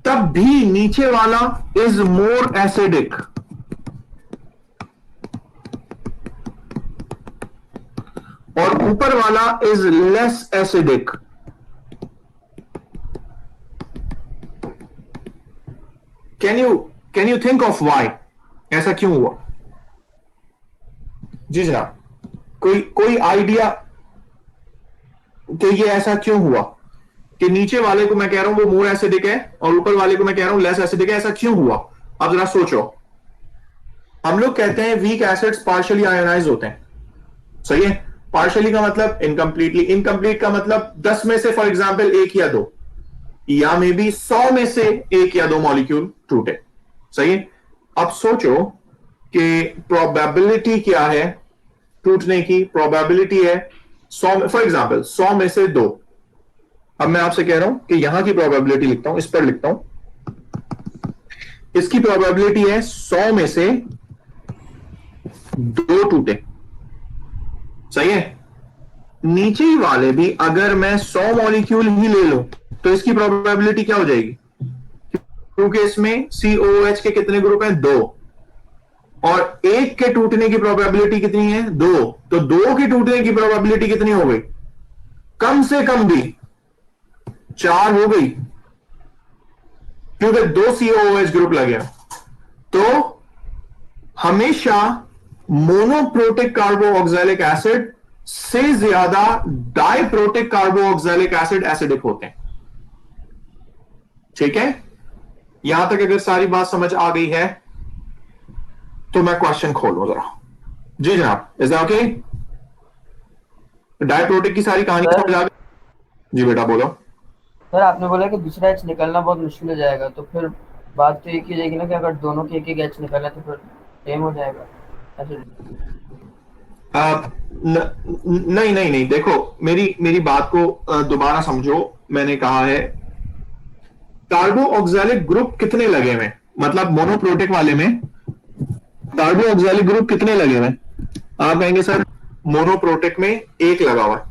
[SPEAKER 1] तब भी नीचे वाला इज मोर एसिडिक, और ऊपर वाला is less acidic. Can you think of why? ऐसा क्यों हुआ? जी जनाब, कोई आइडिया कि ये ऐसा क्यों हुआ कि नीचे वाले को मैं कह रहा हूं वो मोर एसिडिक है और ऊपर वाले को मैं कह रहा हूं लेस एसिडिक है? ऐसा क्यों हुआ? अब जरा सोचो। हम लोग कहते हैं वीक एसिड्स पार्शियली आयोनाइज होते हैं, सही है? पार्शियली का मतलब इनकम्प्लीटली, इनकम्प्लीट का मतलब 10 में से फॉर एग्जांपल एक या दो, या मे बी 100 में से एक या दो मॉलिक्यूल टूटे, सही है? अब सोचो कि प्रोबेबिलिटी क्या है टूटने की? प्रोबेबिलिटी है 100, फॉर एग्जांपल 100 में से दो। अब मैं आपसे कह रहा हूं कि यहां की प्रोबेबिलिटी लिखता हूं, इस पर लिखता हूं, इसकी प्रोबेबिलिटी है 100 में से दो टूटे, सही है? नीचे ही वाले भी अगर मैं 100 मॉलिक्यूल ही ले लूं तो इसकी प्रोबेबिलिटी क्या हो जाएगी? क्योंकि इसमें COOH के कितने ग्रुप हैं? दो, और एक के टूटने की प्रोबेबिलिटी कितनी है? दो, तो दो के टूटने की प्रोबेबिलिटी कितनी हो गई? कम से कम भी 4 हो गई, क्योंकि दो COOH ग्रुप लगे हैं। तो हमेशा मोनोप्रोटिक कार्बोक्सिलिक एसिड से ज्यादा डाइप्रोटिक कार्बोक्सिलिक एसिड एसिडिक होते हैं, ठीक है? यहां तक अगर सारी बात समझ आ गई है तो मैं क्वेश्चन खोलूं जरा। जी जनाब, इज दैट ओके? डाइप्रोटिक की सारी कहानी समझ आ गई? जी बेटा बोलो।
[SPEAKER 4] सर आपने बोला कि दूसरा एच निकलना बहुत मुश्किल हो जाएगा, तो फिर बात तो एक ही हो जाएगी ना कि अगर दोनों के एक एच निकलना तो फिर सेम हो जाएगा ऐसे।
[SPEAKER 1] नहीं नहीं नहीं, देखो मेरी बात को दोबारा समझो। मैंने कहा है कार्बोक्सिलिक ग्रुप कितने लगे हुए, मतलब मोनोप्रोटिक वाले में कार्बोक्सिलिक ग्रुप कितने लगे हुए? आप कहेंगे सर मोनोप्रोटिक में एक लगा हुआ है,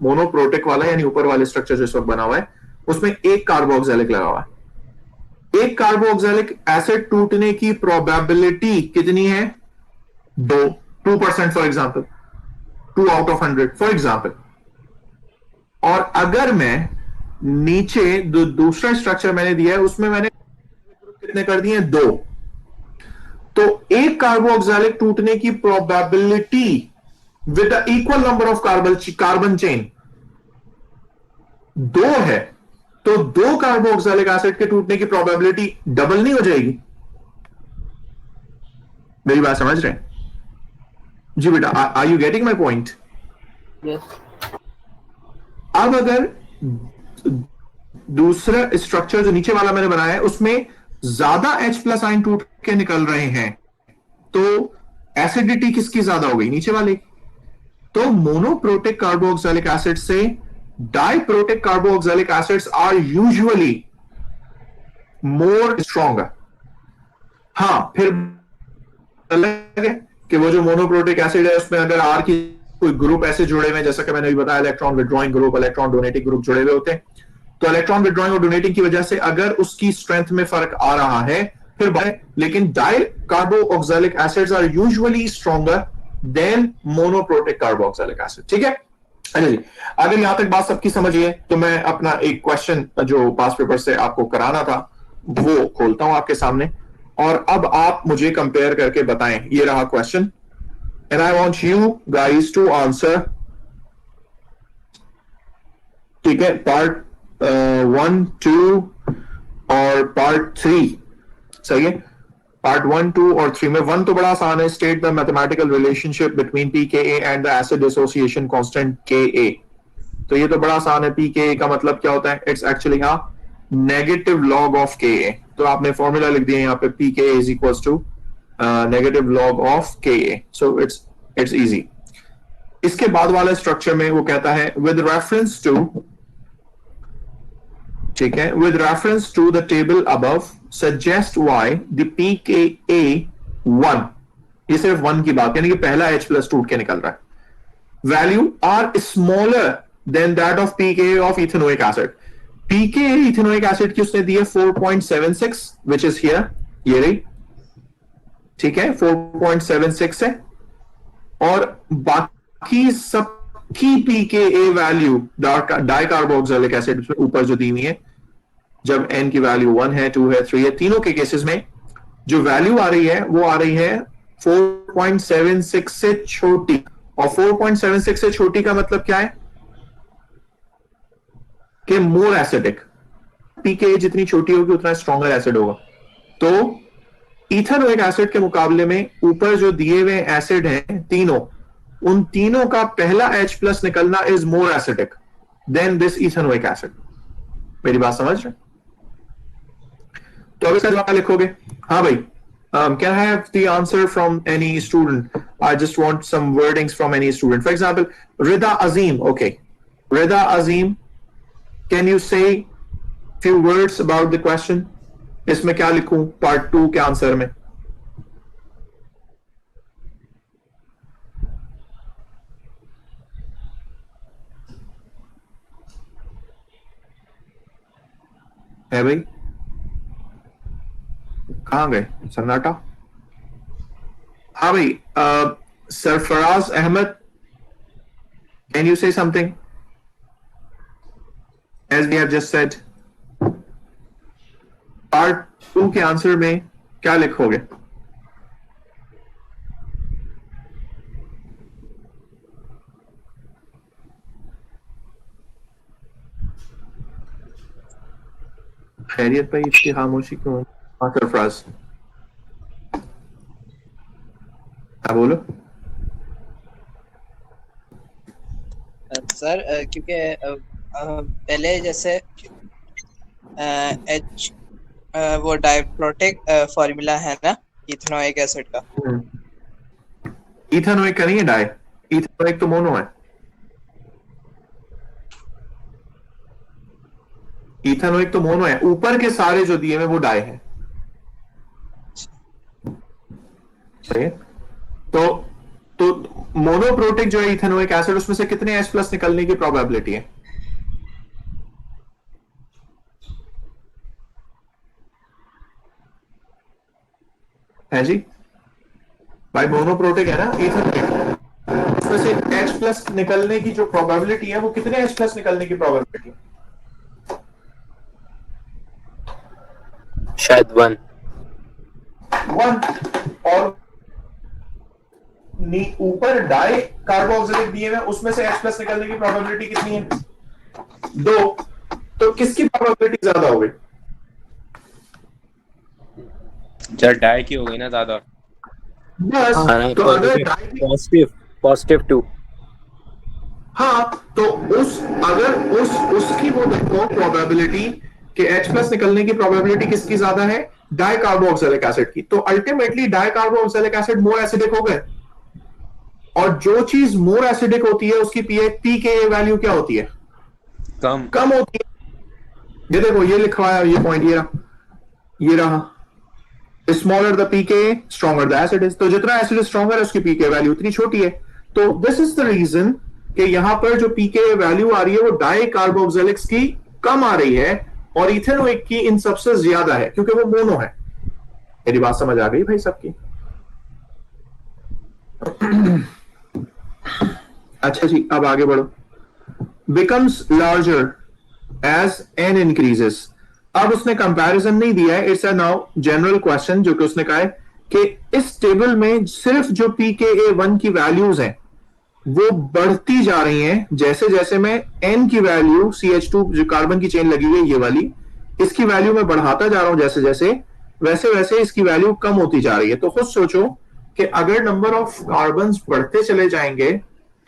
[SPEAKER 1] मोनोप्रोटिक वाला यानी ऊपर वाले स्ट्रक्चर जिस वक्त बना हुआ है उसमें एक कार्बोक्सिलिक लगा हुआ है। एक कार्बोक्सिलिक एसिड टूटने की प्रोबेबिलिटी कितनी है? 2% for example, 2 out of 100 for example. और अगर मैं नीचे दूसरा स्ट्रक्चर मैंने दिया है उसमें मैंने कितने कर दिए? 2, तो एक कार्बोक्सिलिक टूटने की probability with the equal number of carbon chain 2 है, तो 2 कार्बोक्सिलिक एसिड के टूटने की प्रोबेबिलिटी डबल नहीं हो जाएगी? मेरी बात समझ रहे हैं? जी बेटा, are you getting my point?
[SPEAKER 4] Yes.
[SPEAKER 1] अब अगर दूसरा स्ट्रक्चर जो नीचे वाला मैंने बनाया है उसमें ज्यादा H+ आयन टूट के निकल रहे हैं, तो एसिडिटी किसकी ज्यादा हो गई? नीचे वाले। तो मोनोप्रोटिक कार्बोक्सिलिक एसिड से diprotic carboxylic acids are usually more stronger. हाँ, फिर अलग है कि वो जो मोनोप्रोटिक एसिड है उसमें अगर आर की कोई ग्रुप ऐसे जुड़े हुए हैं, जैसा कि मैंने अभी बताया, electron withdrawing group, electron donating group जुड़े हुए होते हैं, तो इलेक्ट्रॉन विड्रॉइंग और डोनेटिंग की वजह से अगर उसकी स्ट्रेंथ में फर्क आ रहा है फिर लेकिन dicarboxylic acids are usually stronger than monoprotic carboxylic acid. ठीक है, अच्छा जी, अगर यहां तक बात सबकी समझिए तो मैं अपना एक क्वेश्चन जो पास पेपर से आपको कराना था वो खोलता हूं आपके सामने, और अब आप मुझे कंपेयर करके बताएं। ये रहा question and I want you guys to answer. ठीक है, पार्ट 1, 2 और पार्ट 3 सही है। पार्ट 1, 2 और 3 में 1 तो बड़ा आसान है, state the mathematical relationship between pKa and the acid association constant Ka। तो ये तो बड़ा आसान है। pKa का मतलब क्या होता है? It's actually negative log of Ka। तो आपने फॉर्मूला लिख दिया यहाँ पे, pKa is equals to negative log of Ka। So it's easy. इसके बाद वाले स्ट्रक्चर में वो कहता है विद रेफरेंस टू, ठीक है, with reference to the table above suggest why the pKa 1, ये सिर्फ 1 की बात, यानी कि पहला H+ टूट के निकल रहा है, value are smaller than that of pKa of ethanoic acid. pKa ethanoic acid की उसने दी है 4.76 विच इज हियर, ये रही, ठीक है, 4.76 है, और बाकी सब की pKa वैल्यू डाइकार्बोक्सिलिक एसिड ऊपर जो दी हुई है, जब n की वैल्यू 1 है, 2 है, 3 है, तीनों के केसेस में जो वैल्यू आ रही है वो आ रही है 4.76 से छोटी। और 4.76 से छोटी का मतलब क्या है कि मोर एसिडिक। pKa जितनी छोटी होगी उतना स्ट्रॉन्गर एसिड होगा। तो इथेनोइक एसिड के मुकाबले में ऊपर जो दिए हुए एसिड हैं तीनों, उन तीनों का पहला H+ निकलना is more acidic then this ethanoic acid. मेरी बात समझ रहे? तो अब इसका जवाब लिखोगे? हाँ भाई, can I have the answer from any student? I just want some wordings from any student. For example, Rida Azim. Okay, Rida Azim, can you say few words about the question? इसमें क्या लिखूं part 2 के answer में? है भाई, कहां गए? सन्नाटा। हाँ भाई, Sarfaraz Ahmed, can you say something as we have just said? Part 2 के आंसर में क्या लिखोगे? खैरियत भाई, इसकी खामोशी क्यों? हाँ सरफराज, हाँ बोलो।
[SPEAKER 6] सर क्योंकि पहले जैसे एच वो डाइप्रोटिक फॉर्मूला है ना इथेनोइक एसिड का,
[SPEAKER 1] इथेनोइक का नहीं है डाई, इथेनोइक तो मोनो है। इथेनोइक तो मोनो है, ऊपर के सारे जो दिए हुए वो डाई है। सही है। तो मोनोप्रोटिक जो है इथेनोइक एसिड, उसमें से कितने H+ निकलने की प्रोबेबिलिटी है? है जी भाई, मोनोप्रोटिक है ना इथेनोइक, उसमें से H+ निकलने की जो प्रोबेबिलिटी है वो कितने H+ निकलने की प्रोबेबिलिटी है?
[SPEAKER 5] शायद 1।
[SPEAKER 1] और ऊपर डाई कार्बोक्सिलिक दिए हुए उसमें से H+ निकलने की प्रोबेबिलिटी कितनी है? 2। तो किसकी प्रोबेबिलिटी ज्यादा हो गई?
[SPEAKER 2] जब डाई की हो गई ना ज्यादा।
[SPEAKER 1] बस, तो अगर डाई
[SPEAKER 5] पॉजिटिव 2।
[SPEAKER 1] हाँ, तो अगर उसकी वो देखो प्रोबेबिलिटी कि H प्लस निकलने की प्रोबेबिलिटी किसकी ज्यादा है, डाई कार्बोक्सिलिक एसिड की, तो ultimately di carboxylic acid more acidic हो गए, और जो चीज मोर एसिडिक होती है उसकी पीके वैल्यू क्या होती है, कम होती है। ये देखो ये लिखा है, ये पॉइंट ये रहा smaller the pK stronger the acid is, तो जितना एसिड स्ट्रॉन्गर है उसकी पीके वैल्यू उतनी छोटी है। तो दिस इज द रीजन कि यहां पर जो पीके वैल्यू आ रही है वो डाई कार्बोक्सिलिक्स की कम आ रही है और इथेनोइक की इन सबसे ज्यादा है, क्योंकि वो मोनो है। मेरी बात समझ आ गई भाई सबकी? अच्छा जी, अब आगे बढ़ो। Becomes larger as n increases. अब उसने कंपैरिजन नहीं दिया है, it's a now general question, जो कि उसने कहा है कि इस टेबल में सिर्फ जो pKa1 की वैल्यूज हैं वो बढ़ती जा रही हैं, जैसे जैसे मैं n की वैल्यू CH2 जो कार्बन की चेन लगी हुई है ये वाली, इसकी वैल्यू मैं बढ़ाता जा रहा हूं जैसे जैसे, वैसे वैसे इसकी वैल्यू कम होती जा रही है। तो खुद सोचो कि अगर नंबर ऑफ कार्बन बढ़ते चले जाएंगे,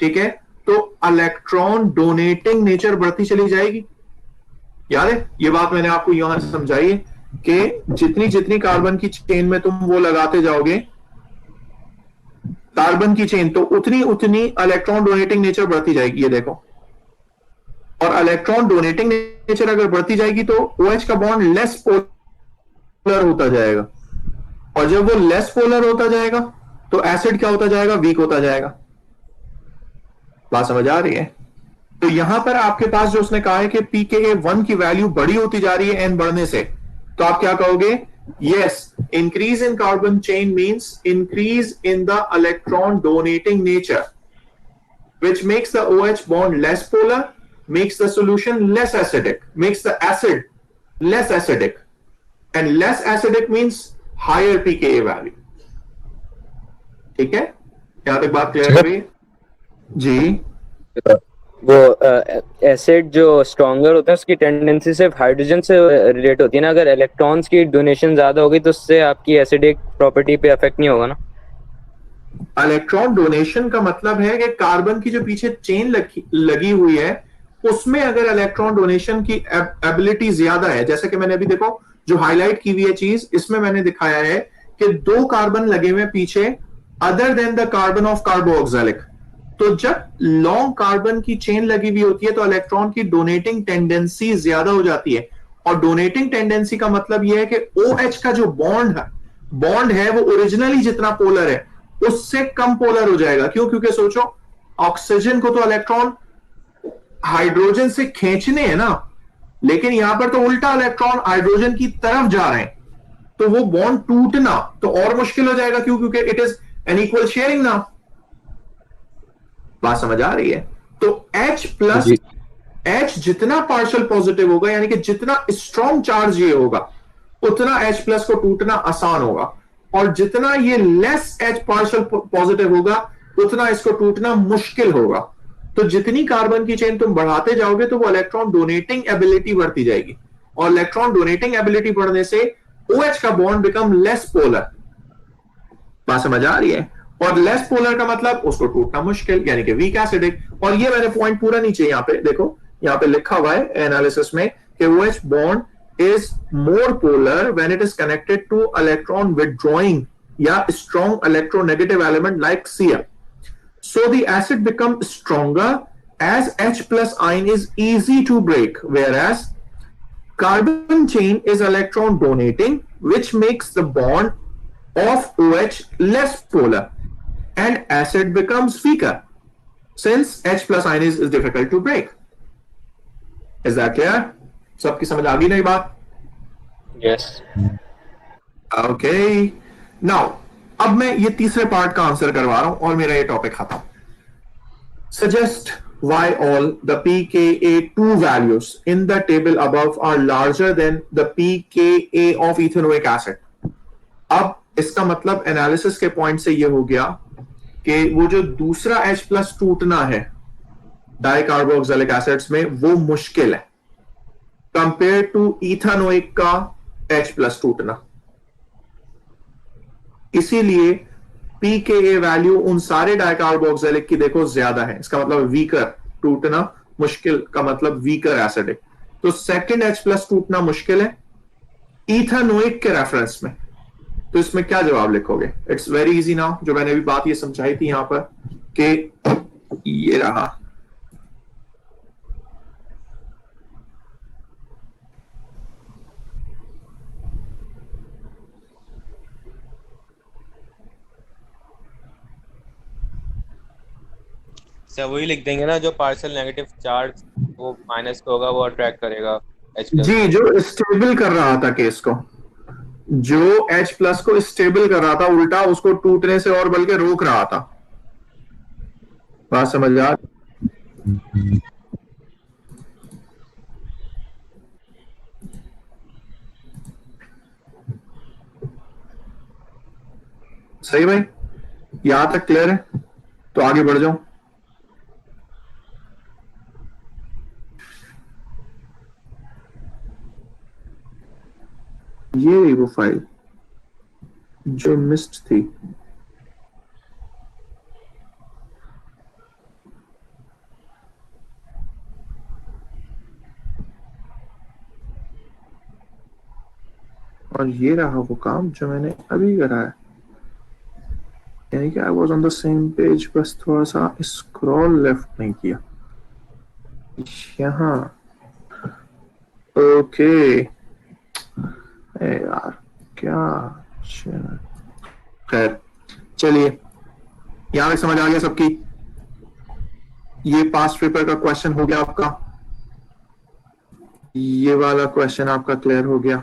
[SPEAKER 1] ठीक है, तो इलेक्ट्रॉन डोनेटिंग नेचर बढ़ती चली जाएगी। याद है ये बात मैंने आपको यहां समझाई है कि जितनी जितनी कार्बन की चेन में तुम वो लगाते जाओगे कार्बन की चेन, तो उतनी उतनी इलेक्ट्रॉन डोनेटिंग नेचर बढ़ती जाएगी। ये देखो, और इलेक्ट्रॉन डोनेटिंग नेचर अगर बढ़ती जाएगी तो OH का बॉन्ड लेस पोलर होता जाएगा, और जब वो लेस पोलर होता जाएगा तो एसिड क्या होता जाएगा, वीक होता जाएगा। बात समझ आ रही है? तो यहां पर आपके पास जो उसने कहा है कि pKa1 की वैल्यू बड़ी होती जा रही है n बढ़ने से, तो आप क्या कहोगे? Yes, increase in carbon chain means increase in the electron donating nature, which makes the OH bond less polar, makes the solution less acidic, makes the acid less acidic, and less acidic means higher pKa value. ठीक है, यहां तक बात clear है भाई? जी,
[SPEAKER 5] वो acid जो stronger होता है उसकी टेंडेंसी सिर्फ हाइड्रोजन से रिलेट होती है ना, अगर इलेक्ट्रॉन्स की डोनेशन ज्यादा होगी तो उससे आपकी एसिडिक प्रॉपर्टी पे इफेक्ट नहीं होगा ना?
[SPEAKER 1] इलेक्ट्रॉन डोनेशन का मतलब है कि कार्बन की जो पीछे चेन लगी हुई है उसमें अगर इलेक्ट्रॉन डोनेशन की एबिलिटी ज्यादा है, जैसे कि मैंने अभी देखो जो हाईलाइट की हुई है चीज, इसमें मैंने दिखाया है कि 2 कार्बन लगे हुए पीछे other than the carbon of carboxylic. तो जब लॉन्ग कार्बन की चेन लगी हुई होती है तो इलेक्ट्रॉन की डोनेटिंग टेंडेंसी ज्यादा हो जाती है, और डोनेटिंग टेंडेंसी का मतलब यह है कि OH का जो बॉन्ड है वो ओरिजिनली जितना पोलर है उससे कम पोलर हो जाएगा। क्यों? क्योंकि सोचो ऑक्सीजन को तो इलेक्ट्रॉन हाइड्रोजन से खींचने हैं ना, लेकिन यहां पर तो उल्टा इलेक्ट्रॉन हाइड्रोजन की तरफ जा रहे हैं, तो वो बॉन्ड टूटना तो और मुश्किल हो जाएगा। क्यों? क्योंकि it is an equal sharing ना। बात समझ आ रही है? तो H प्लस H जितना पार्शियल पॉजिटिव होगा, यानी कि जितना स्ट्रॉन्ग चार्ज ये होगा, उतना H प्लस को टूटना आसान होगा, और जितना ये लेस H पार्शियल पॉजिटिव होगा उतना इसको टूटना मुश्किल होगा। तो जितनी कार्बन की चेन तुम बढ़ाते जाओगे तो वो इलेक्ट्रॉन डोनेटिंग एबिलिटी बढ़ती जाएगी, और इलेक्ट्रॉन डोनेटिंग एबिलिटी बढ़ने से OH का बॉन्ड बिकम लेस पोलर। बात समझ आ रही है? और लेस पोलर का मतलब उसको टूटना मुश्किल, यानी कि वीक एसिडिक। और ये मैंने पॉइंट पूरा नीचे यहाँ पे देखो, यहाँ पे लिखा हुआ है एनालिसिस में कि OH bond is more polar when it is connected to electron withdrawing या strong electronegative element like Cl. So the acid becomes stronger as H plus ion is easy to break, whereas carbon chain is electron donating, which makes the bond of OH less polar, and acid becomes weaker since H plus ion is difficult to break. Is that clear? सबकी समझ आ गई ना ये बात?
[SPEAKER 5] Yes.
[SPEAKER 1] Okay. Now अब मैं ये तीसरे पार्ट का आंसर करवा रहा हूं और मेरा ये टॉपिक खत्म। Suggest why all the pKa2 values in the table above are larger than the pKa of ethanoic acid. अब इसका मतलब एनालिसिस के पॉइंट से ये हो गया कि वो जो दूसरा H प्लस टूटना है डाइकार्बोक्सिलिक एसिड्स में वो मुश्किल है कंपेयर टू इथानोइक का H प्लस टूटना। इसीलिए pKa वैल्यू उन सारे डाइकार्बोक्सिलिक की देखो ज्यादा है, इसका मतलब वीकर टूटना मुश्किल का मतलब वीकर एसिडिक, तो सेकंड H प्लस टूटना मुश्किल है इथेनोइक के रेफरेंस में, तो इसमें क्या जवाब लिखोगे? इट्स वेरी इजी नाउ, जो मैंने अभी बात ये समझाई थी यहां पर कि ये रहा,
[SPEAKER 2] सर वही लिख देंगे ना, जो पार्शियल नेगेटिव चार्ज वो माइनस का होगा वो अट्रैक्ट करेगा H प्लस।
[SPEAKER 1] जी, जो स्टेबल कर रहा था केस को, जो H प्लस को स्टेबल कर रहा था, उल्टा उसको टूटने से और बल्कि रोक रहा था। बात समझ आ? सही भाई, यहां तक क्लियर है? तो आगे बढ़ जाओ। ये रही वो फाइल जो मिस्ड थी। और ये रहा वो काम जो मैंने अभी करा है, यानी कि I was on the same page, बस थोड़ा सा स्क्रॉल लेफ्ट नहीं किया यहाँ। ओके यार क्या, खैर चलिए, यहां तक समझ आ गया सबकी? ये पास्ट पेपर का क्वेश्चन हो गया आपका, ये वाला क्वेश्चन आपका क्लियर हो गया,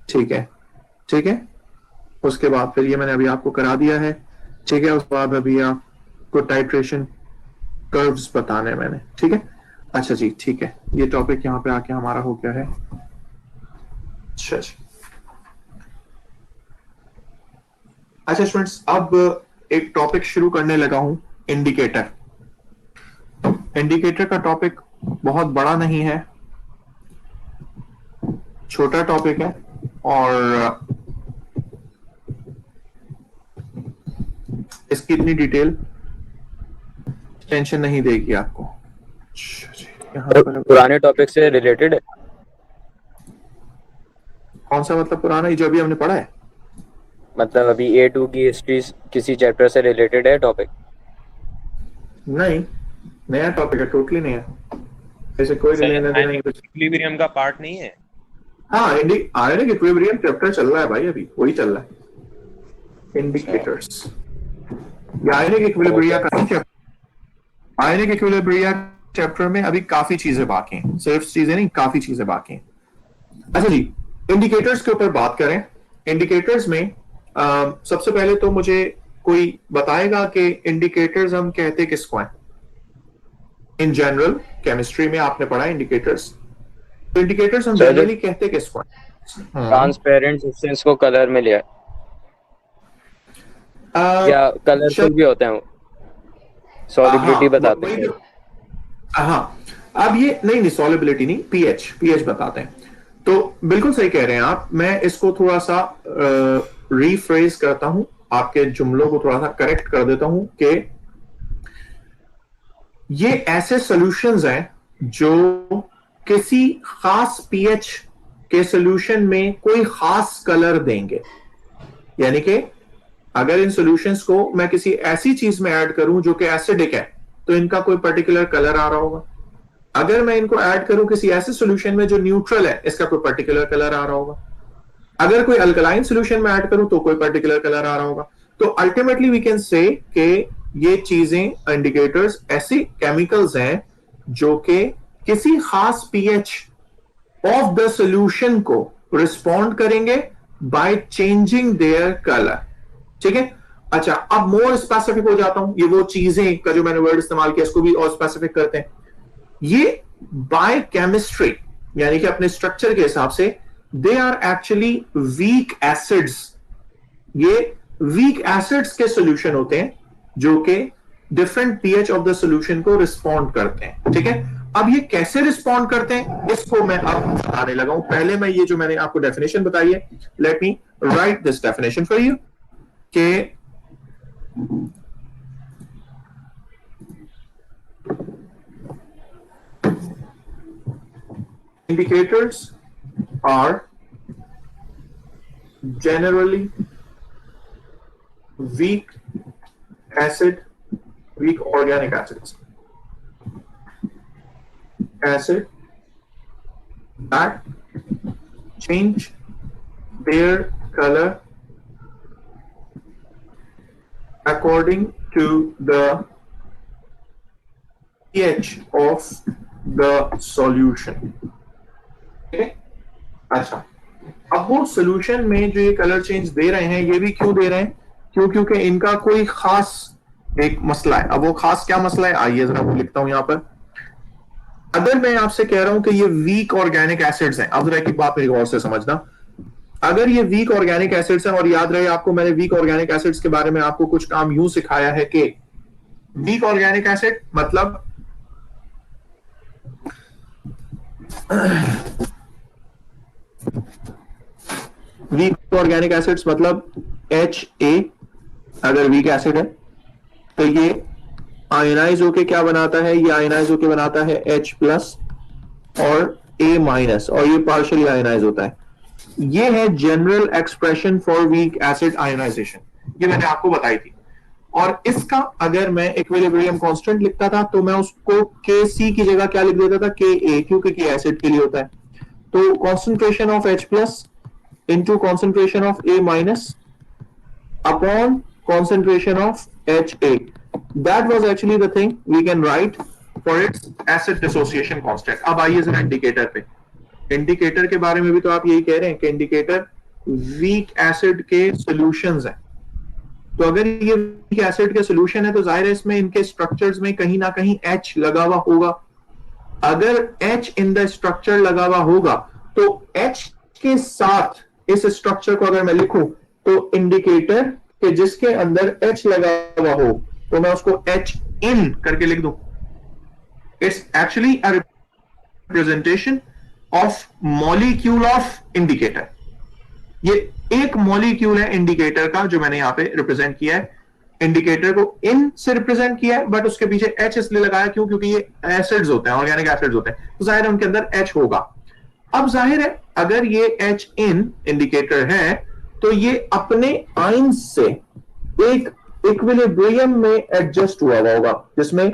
[SPEAKER 1] ठीक है? ठीक है, उसके बाद फिर ये मैंने अभी आपको करा दिया है, ठीक है? उसके बाद अभी आपको टाइट्रेशन कर्व्स बताने हैं मैंने, ठीक है? अच्छा जी, ठीक है, ये टॉपिक यहाँ पे आके हमारा हो गया है। अच्छा जी, अच्छा स्टूडेंट्स, अब एक टॉपिक शुरू करने लगा हूं, इंडिकेटर। इंडिकेटर का टॉपिक बहुत बड़ा नहीं है, छोटा टॉपिक है, और इसकी इतनी डिटेल टेंशन नहीं देगी आपको। यहाँ पर
[SPEAKER 5] पुराने टॉपिक से रिलेटेड है?
[SPEAKER 1] कौन सा मतलब पुराना? ये जो अभी हमने पढ़ा है?
[SPEAKER 5] मतलब अभी A2 की हिस्ट्री किसी चैप्टर से रिलेटेड है टॉपिक?
[SPEAKER 1] नहीं, नया टॉपिक है, टोटली नया, ऐसे कोई लेना देना नहीं कुछ।
[SPEAKER 2] इक्विलिब्रियम का पार्ट नहीं है?
[SPEAKER 1] हाँ, आयनिक इक्विलिब्रियम चैप्टर चल रहा है भाई, अभी वही चल रहा है, इंडिकेटर्स। आयनिक इक्विलिब्रिया का चैप्टर, आयनिक इक्विलिब्रिया चैप्टर में अभी काफी चीजें बाकी हैं, सिर्फ चीजें नहीं, काफी चीजें बाकी हैं। अच्छा जी, इंडिकेटर्स के ऊपर बात करें। इंडिकेटर्स में सबसे पहले तो मुझे कोई बताएगा कि इंडिकेटर्स हम कहते किसको हैं? इन जनरल केमिस्ट्री में आपने पढ़ा इंडिकेटर्स, तो इंडिकेटर्स हम जनरली कहते किसको हैं?
[SPEAKER 5] ट्रांसपेरेंट सब्सटेंस को कलर में लिया या कलरफुल भी होते हैं, सॉलिबिलिटी बताते हैं।
[SPEAKER 1] हाँ, अब ये नहीं सॉलिबिलिटी नहीं, पीएच बताते हैं। तो बिल्कुल सही कह रहे हैं आप, मैं इसको थोड़ा सा रीफ्रेज करता हूं, आपके जुमलों को थोड़ा सा करेक्ट कर देता हूं कि ये ऐसे सॉल्यूशंस हैं जो किसी खास पीएच के सॉल्यूशन में कोई खास कलर देंगे। यानी कि अगर इन सॉल्यूशंस को मैं किसी ऐसी चीज में ऐड करूं जो कि एसिडिक है, तो इनका कोई पर्टिकुलर कलर आ रहा होगा। अगर मैं इनको ऐड करूं किसी ऐसे सॉल्यूशन में जो न्यूट्रल है, इसका कोई पर्टिकुलर कलर आ रहा होगा। अगर कोई अल्कलाइन सॉल्यूशन में ऐड करूं तो कोई पर्टिकुलर कलर आ रहा होगा। तो अल्टीमेटली वी कैन से कि ये चीजें, इंडिकेटर्स ऐसे केमिकल्स हैं जो कि किसी खास पीएच ऑफ द सॉल्यूशन को रिस्पॉन्ड करेंगे बाय चेंजिंग देयर कलर, ठीक है? अच्छा, अब मोर स्पेसिफिक हो जाता हूं, ये वो चीजें का जो मैंने वर्ड इस्तेमाल किया, इसको भी और स्पेसिफिक करते हैं। ये बाय केमिस्ट्री, यानी कि अपने स्ट्रक्चर के हिसाब से, they are actually weak acids. ये वीक एसिड्स के सॉल्यूशन होते हैं जो कि different pH of the solution को रिस्पॉन्ड करते हैं, ठीक है? अब ये कैसे रिस्पॉन्ड करते हैं इसको मैं अब बताने लगा हूं। पहले मैं ये जो मैंने आपको डेफिनेशन बताई है, let me right this definition for you, कि indicators are generally weak organic acids that change their color according to the pH of the solution. Okay? अच्छा, अब वो सोल्यूशन में जो ये कलर चेंज दे रहे हैं, ये भी क्यों दे रहे हैं? क्योंकि इनका कोई खास एक मसला है। अब वो खास क्या मसला है, आइए जरा मैं लिखता हूं यहां पर। अगर मैं आपसे कह रहा हूं कि ये वीक ऑर्गेनिक एसिड्स हैं, अब जरा एक बात मेरी गौर से समझना, अगर ये वीक ऑर्गेनिक एसिड्स हैं, और याद रहे आपको मैंने वीक ऑर्गेनिक एसिड्स के बारे में आपको कुछ काम यूं सिखाया है कि वीक ऑर्गेनिक एसिड मतलब वीक ऑर्गेनिक एसिड्स मतलब HA अगर वीक एसिड है तो ये आयनाइज होके क्या बनाता है, ये आयनाइज होके बनाता है H प्लस और A माइनस, और ये पार्शियली आयनाइज होता है। ये है general expression for weak acid ionisation, ये मैंने आपको बताई थी। और इसका अगर मैं इक्विलिब्रियम कांस्टेंट लिखता था तो मैं उसको Kc की जगह क्या लिख देता था, Ka, क्योंकि K एसिड के लिए होता है। तो concentration of H plus into concentration of A minus upon concentration of HA. That was actually the thing we can write for its acid dissociation constant. अब आइए जरा इंडिकेटर पे। इंडिकेटर के बारे में भी तो आप यही कह रहे हैं कि इंडिकेटर वीक एसिड के सॉल्यूशंस हैं। तो अगर ये वीक एसिड के सॉल्यूशन है तो जाहिर है इसमें इनके स्ट्रक्चर्स में कहीं ना कहीं H लगा हुआ होगा। अगर H इन द स्ट्रक्चर लगा हुआ होगा तो H के साथ इस स्ट्रक्चर को अगर मैं लिखूं तो इंडिकेटर के जिसके अंदर H लगा हुआ हो तो मैं उसको H in करके लिख दूं। It's actually a representation of molecule of indicator. ये एक मॉलिक्यूल है इंडिकेटर का जो मैंने यहां पे रिप्रेजेंट किया है। इंडिकेटर को इन से रिप्रेजेंट किया है, बट उसके पीछे H इसलिए लगाया क्यों, क्योंकि ये एसिड्स होते हैं, ऑर्गेनिक एसिड्स होते हैं, तो जाहिर है उनके अंदर H होगा। अब जाहिर है अगर ये H in इंडिकेटर है तो ये अपने आयंस से एक इक्विलिब्रियम में एडजस्ट हुआ होगा जिसमें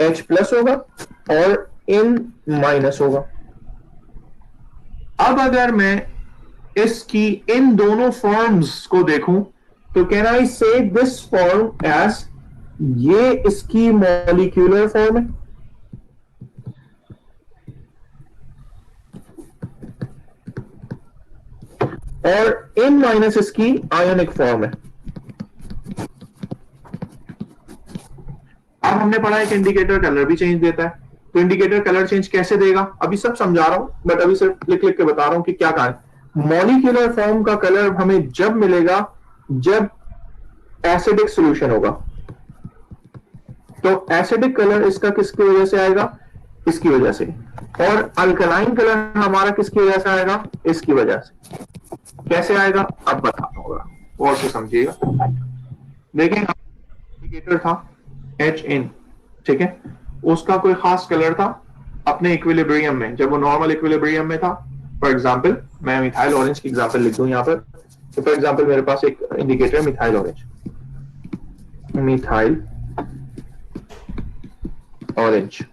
[SPEAKER 1] H प्लस होगा और in माइनस होगा। अब अगर मैं इसकी इन दोनों फॉर्म्स को देखूं तो कैन आई से दिस फॉर्म एज, ये इसकी मॉलिक्यूलर फॉर्म है और इन माइनस इसकी आयोनिक फॉर्म है। अब हमने पढ़ा है कि इंडिकेटर कलर भी चेंज देता है, तो इंडिकेटर कलर चेंज कैसे देगा अभी सब समझा रहा हूं, बट अभी सिर्फ लिख लिख के बता रहा हूं कि क्या कहा है। मॉलिक्यूलर फॉर्म का कलर हमें जब मिलेगा जब एसिडिक सॉल्यूशन होगा। तो एसिडिक कलर इसका किसकी वजह से आएगा, इसकी वजह से, और अल्कलाइन कलर हमारा किसकी वजह से आएगा, इसकी वजह से। कैसे आएगा अब बताता हूँ, और से समझिएगा। देखें इंडिकेटर था H in, ठीक है, उसका कोई खास कलर था अपने इक्विलिब्रियम में, जब वो नॉर्मल इक्विलिब्रियम में था। फॉर एग्जांपल मैं मिथाइल ऑरेंज की एग्जांपल लिख दूं यहाँ पर। तो फॉर एग्जांपल मेरे पास एक indicator methyl orange, methyl orange,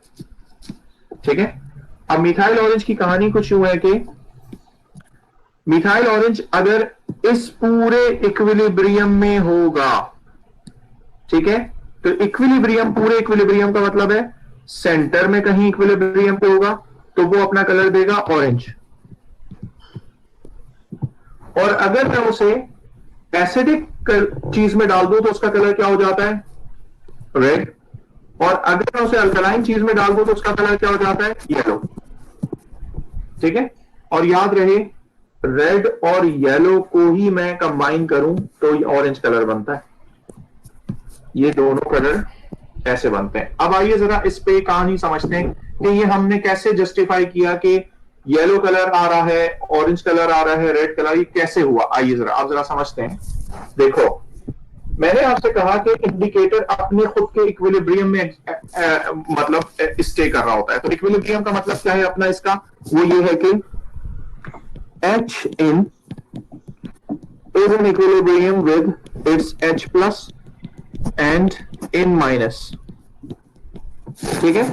[SPEAKER 1] ठीक है। अब मिथाइल ऑरेंज की कहानी कुछ यूं है कि मिथाइल ऑरेंज अगर इस पूरे इक्विलिब्रियम में होगा, ठीक है, तो इक्विलिब्रियम, पूरे इक्विलिब्रियम का मतलब है सेंटर में कहीं इक्विलिब्रियम पे होगा, तो वो अपना कलर देगा ऑरेंज। और अगर मैं उसे एसिडिक चीज में डाल दूं तो उसका कलर क्या हो जाता है, रेड। और अगर मैं उसे अल्कलाइन चीज में डाल दूं तो उसका कलर क्या हो जाता है, येलो, ठीक है। और याद रहे रेड और येलो को ही मैं कंबाइन करूं तो ये ऑरेंज कलर बनता है। ये दोनों कलर ऐसे बनते हैं। अब आइए जरा इस पे कहानी समझते हैं कि ये हमने कैसे जस्टिफाई किया कि येलो कलर आ रहा है, ऑरेंज कलर आ रहा है, रेड कलर, ये कैसे हुआ। आइए जरा आप जरा समझते हैं। देखो मैंने आपसे कहा कि इंडिकेटर अपने खुद के इक्विलिब्रियम में मतलब स्टे कर रहा होता है। तो इक्विलिब्रियम का मतलब क्या है अपना इसका, वो ये है कि H in is in equilibrium with its H plus and in minus, ठीक है।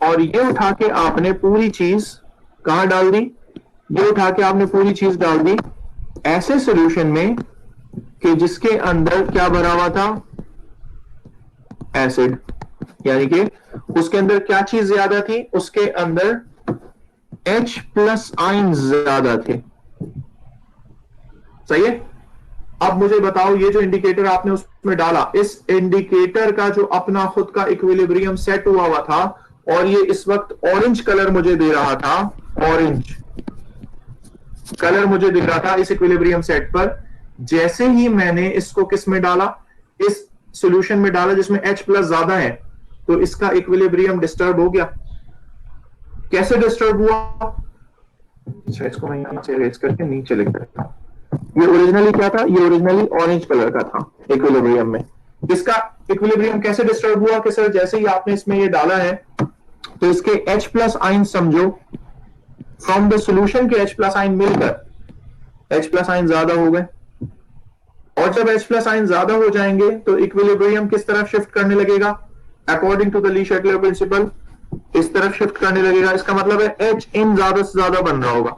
[SPEAKER 1] और ये उठा के आपने पूरी चीज कहां डाल दी, ये उठा के आपने पूरी चीज डाल दी ऐसे सॉल्यूशन में कि जिसके अंदर क्या भरा हुआ था, एसिड, यानी कि उसके अंदर क्या चीज ज्यादा थी, उसके अंदर H प्लस आयन ज्यादा थे, सही है। अब मुझे बताओ ये जो इंडिकेटर आपने उसमें डाला, इस इंडिकेटर का जो अपना खुद का इक्विलिब्रियम सेट हुआ था और ये इस वक्त ऑरेंज कलर मुझे दे रहा था, ऑरेंज कलर मुझे दिख रहा था इस इक्विलिब्रियम सेट पर। जैसे ही मैंने इसको किस में डाला, इस सॉल्यूशन में डाला जिसमें H प्लस ज्यादा है, तो इसका इक्विलिब्रियम डिस्टर्ब हो गया। कैसे डिस्टर्ब हुआ, अच्छा इसको मैं यहां से रेज करके नीचे लिख देता हूं। ये ओरिजिनली क्या था, ये ओरिजिनली ऑरेंज कलर का था इक्विलिब्रियम में। इसका इक्विलिब्रियम कैसे डिस्टर्ब हुआ कि सर जैसे ही आपने इसमें ये डाला है तो इसके H प्लस आयन समझो फ्रॉम द सॉल्यूशन के H प्लस आयन मिलकर H प्लस आयन ज्यादा हो गए, और जब H प्लस आयन ज्यादा हो जाएंगे तो इक्विलिब्रियम किस तरफ शिफ्ट करने लगेगा, according to the Le Chatelier principle इस तरफ शिफ्ट करने लगेगा। इसका मतलब है H इन ज्यादा से ज्यादा बन रहा होगा।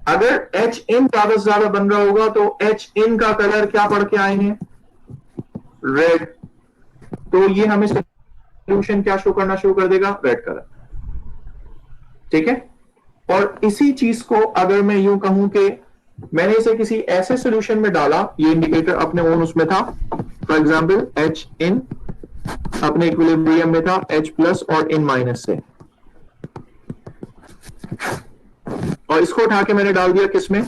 [SPEAKER 1] अगर H इन ज्यादा से ज्यादा बन रहा होगा तो H इन का कलर क्या पढ़ के आए हैं, रेड। तो ये हमें सॉल्यूशन क्या शो करना शुरू कर देगा, रेड कलर, ठीक है। और इसी चीज को अगर मैं यूं कहूं कि मैंने इसे किसी ऐसे सॉल्यूशन में डाला, ये इंडिकेटर अपने ओन उसमें था, फॉर एग्जांपल H इन अपने इक्विलिब्रियम में था H प्लस और इन माइनस से, और इसको उठा के मैंने डाल दिया किसमें,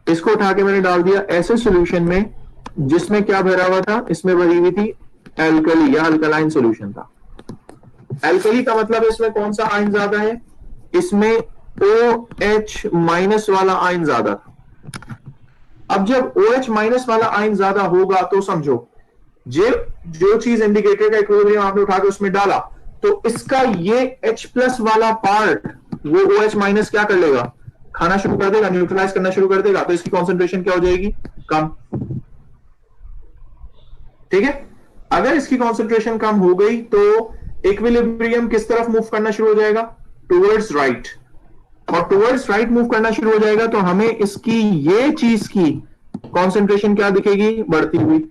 [SPEAKER 1] इसको उठा के मैंने डाल दिया ऐसे सॉल्यूशन में जिसमें क्या भरा हुआ था, इसमें भरी हुई थी एल्कली या अल्कलाइन सॉल्यूशन था। एल्कली का मतलब इसमें कौन सा आयन ज्यादा है, इसमें OH माइनस वाला आयन ज्यादा था। अब जब OH माइनस वाला आयन ज्यादा होगा तो समझो जो चीज इंडिकेटर का इक्विलिब्रियम आपने उठा के उसमें डाला, तो इसका ये H प्लस वाला पार्ट वो OH माइनस क्या कर लेगा, खाना शुरू कर देगा, न्यूट्रलाइज करना शुरू कर देगा, तो इसकी कॉन्सेंट्रेशन क्या हो जाएगी, कम, ठीक है। अगर इसकी कॉन्सेंट्रेशन कम हो गई तो इक्विलिब्रियम किस तरफ मूव करना शुरू हो जाएगा, टुवर्ड्स राइट, और टुवर्ड्स राइट मूव करना शुरू हो जाएगा तो हमें इसकी ये चीज की कॉन्सेंट्रेशन क्या दिखेगी, बढ़ती हुई।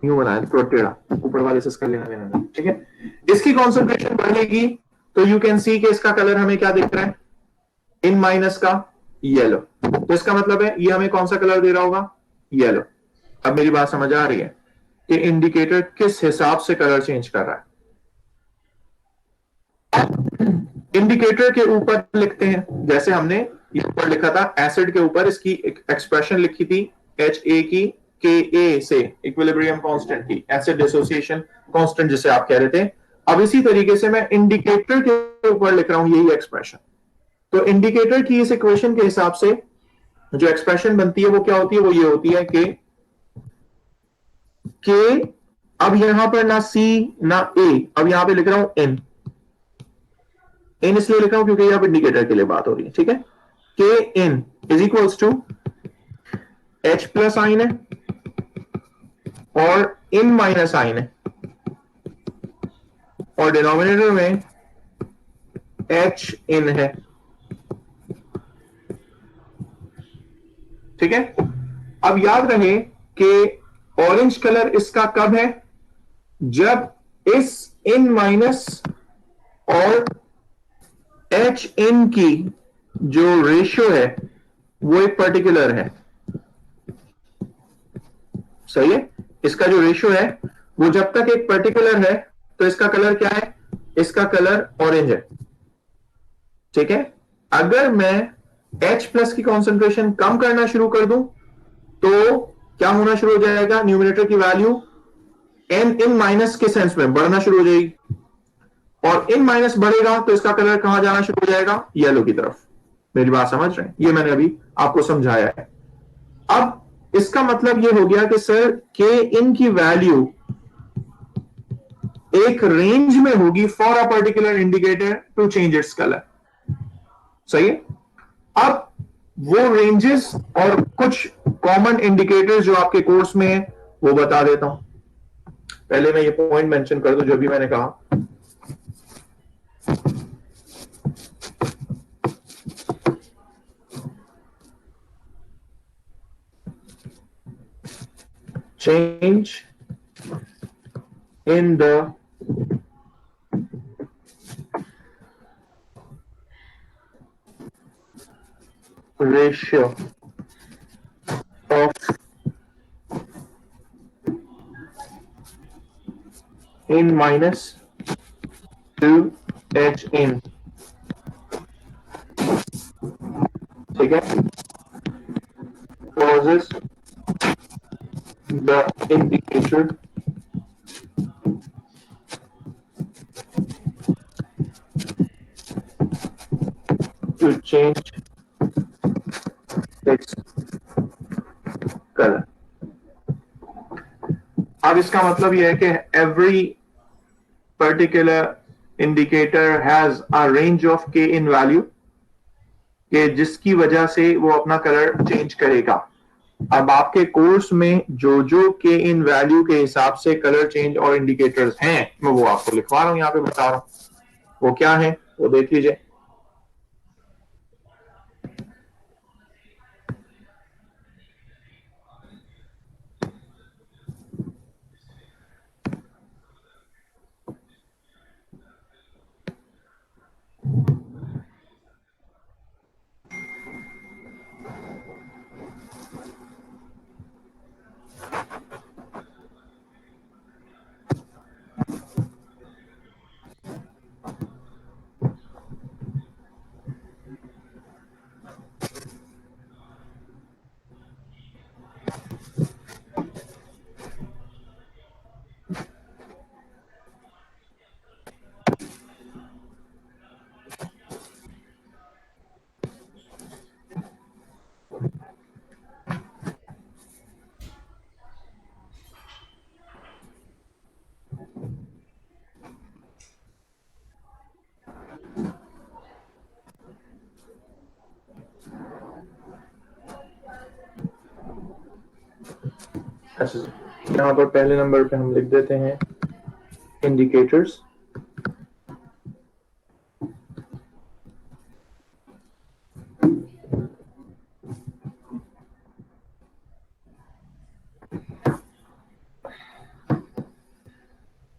[SPEAKER 1] यूं बनाया थोड़ा टेढ़ा, ऊपर वाले से इसका लेना देना नहीं, ठीक है। इसकी कॉन्सेंट्रेशन बढ़ेगी तो यू कैन सी कि इसका कलर हमें क्या दिख रहा है, इन माइनस का येलो। तो इसका मतलब है ये हमें कौन सा कलर दे रहा होगा, येलो। अब मेरी बात समझ आ रही है कि इंडिकेटर किस हिसाब से कलर चेंज कर रहा है। इंडिकेटर के ऊपर लिखते हैं, जैसे हमने ऊपर लिखा था एसिड के ऊपर इसकी एक्सप्रेशन लिखी थी HA की Ka से, इक्विलिब्रियम कांस्टेंट की, एसिड डिसोसिएशन कांस्टेंट जिसे आप कह रहे थे। अब इसी तरीके से मैं इंडिकेटर के ऊपर लिख रहा हूं यही एक्सप्रेशन। तो इंडिकेटर की इस इक्वेशन के हिसाब से जो एक्सप्रेशन बनती है वो क्या होती है, वो ये होती है कि अब यहां पर ना C ना A, अब यहां पे लिख रहा हूं इन इसलिए लिख रहा हूं क्योंकि यहां पर इंडिकेटर के लिए बात हो रही है, ठीक है। K in is equals to H plus ion है और इन माइनस आइन है, और डिनोमिनेटर में H इन है, ठीक है। अब याद रहे कि ऑरेंज कलर इसका कब है, जब इस इन माइनस और H इन की जो रेशियो है वो एक पर्टिकुलर है, सही है। इसका जो रेशियो है वो जब तक एक पर्टिकुलर है तो इसका कलर क्या है, इसका कलर ऑरेंज है, ठीक है। अगर मैं H प्लस की कॉन्सेंट्रेशन कम करना शुरू कर दूं तो क्या होना शुरू हो जाएगा, न्यूमरेटर की वैल्यू N इन माइनस के सेंस में बढ़ना शुरू हो जाएगी। और इन माइनस बढ़ेगा तो इसका कलर कहां जाना शुरू हो जाएगा? येलो की तरफ। मेरी बात समझ रहे हैं? ये मैंने अभी आपको समझाया है। अब इसका मतलब ये हो गया कि सर के इन की वैल्यू एक रेंज में होगी for a particular indicator to change its colour. सही है। अब वो रेंजेस और कुछ कॉमन इंडिकेटर्स जो आपके कोर्स में है वो बता देता हूं। पहले मैं ये पॉइंट मेंशन कर दूं जो भी मैंने कहा। Change in the ratio of in minus to h in, ठीक है, causes the indicator to change its color। अब इसका मतलब यह है कि every particular indicator has a range of k in value कि जिसकी वजह से वो अपना कलर चेंज करेगा। अब आपके कोर्स में जो जो के इन वैल्यू के हिसाब से कलर चेंज और इंडिकेटर्स हैं मैं वो आपको लिखवा रहा हूं, यहाँ पे बता रहा हूं वो क्या है, वो देख लीजिए। यहाँ पर पहले नंबर पे हम लिख देते हैं इंडिकेटर्स।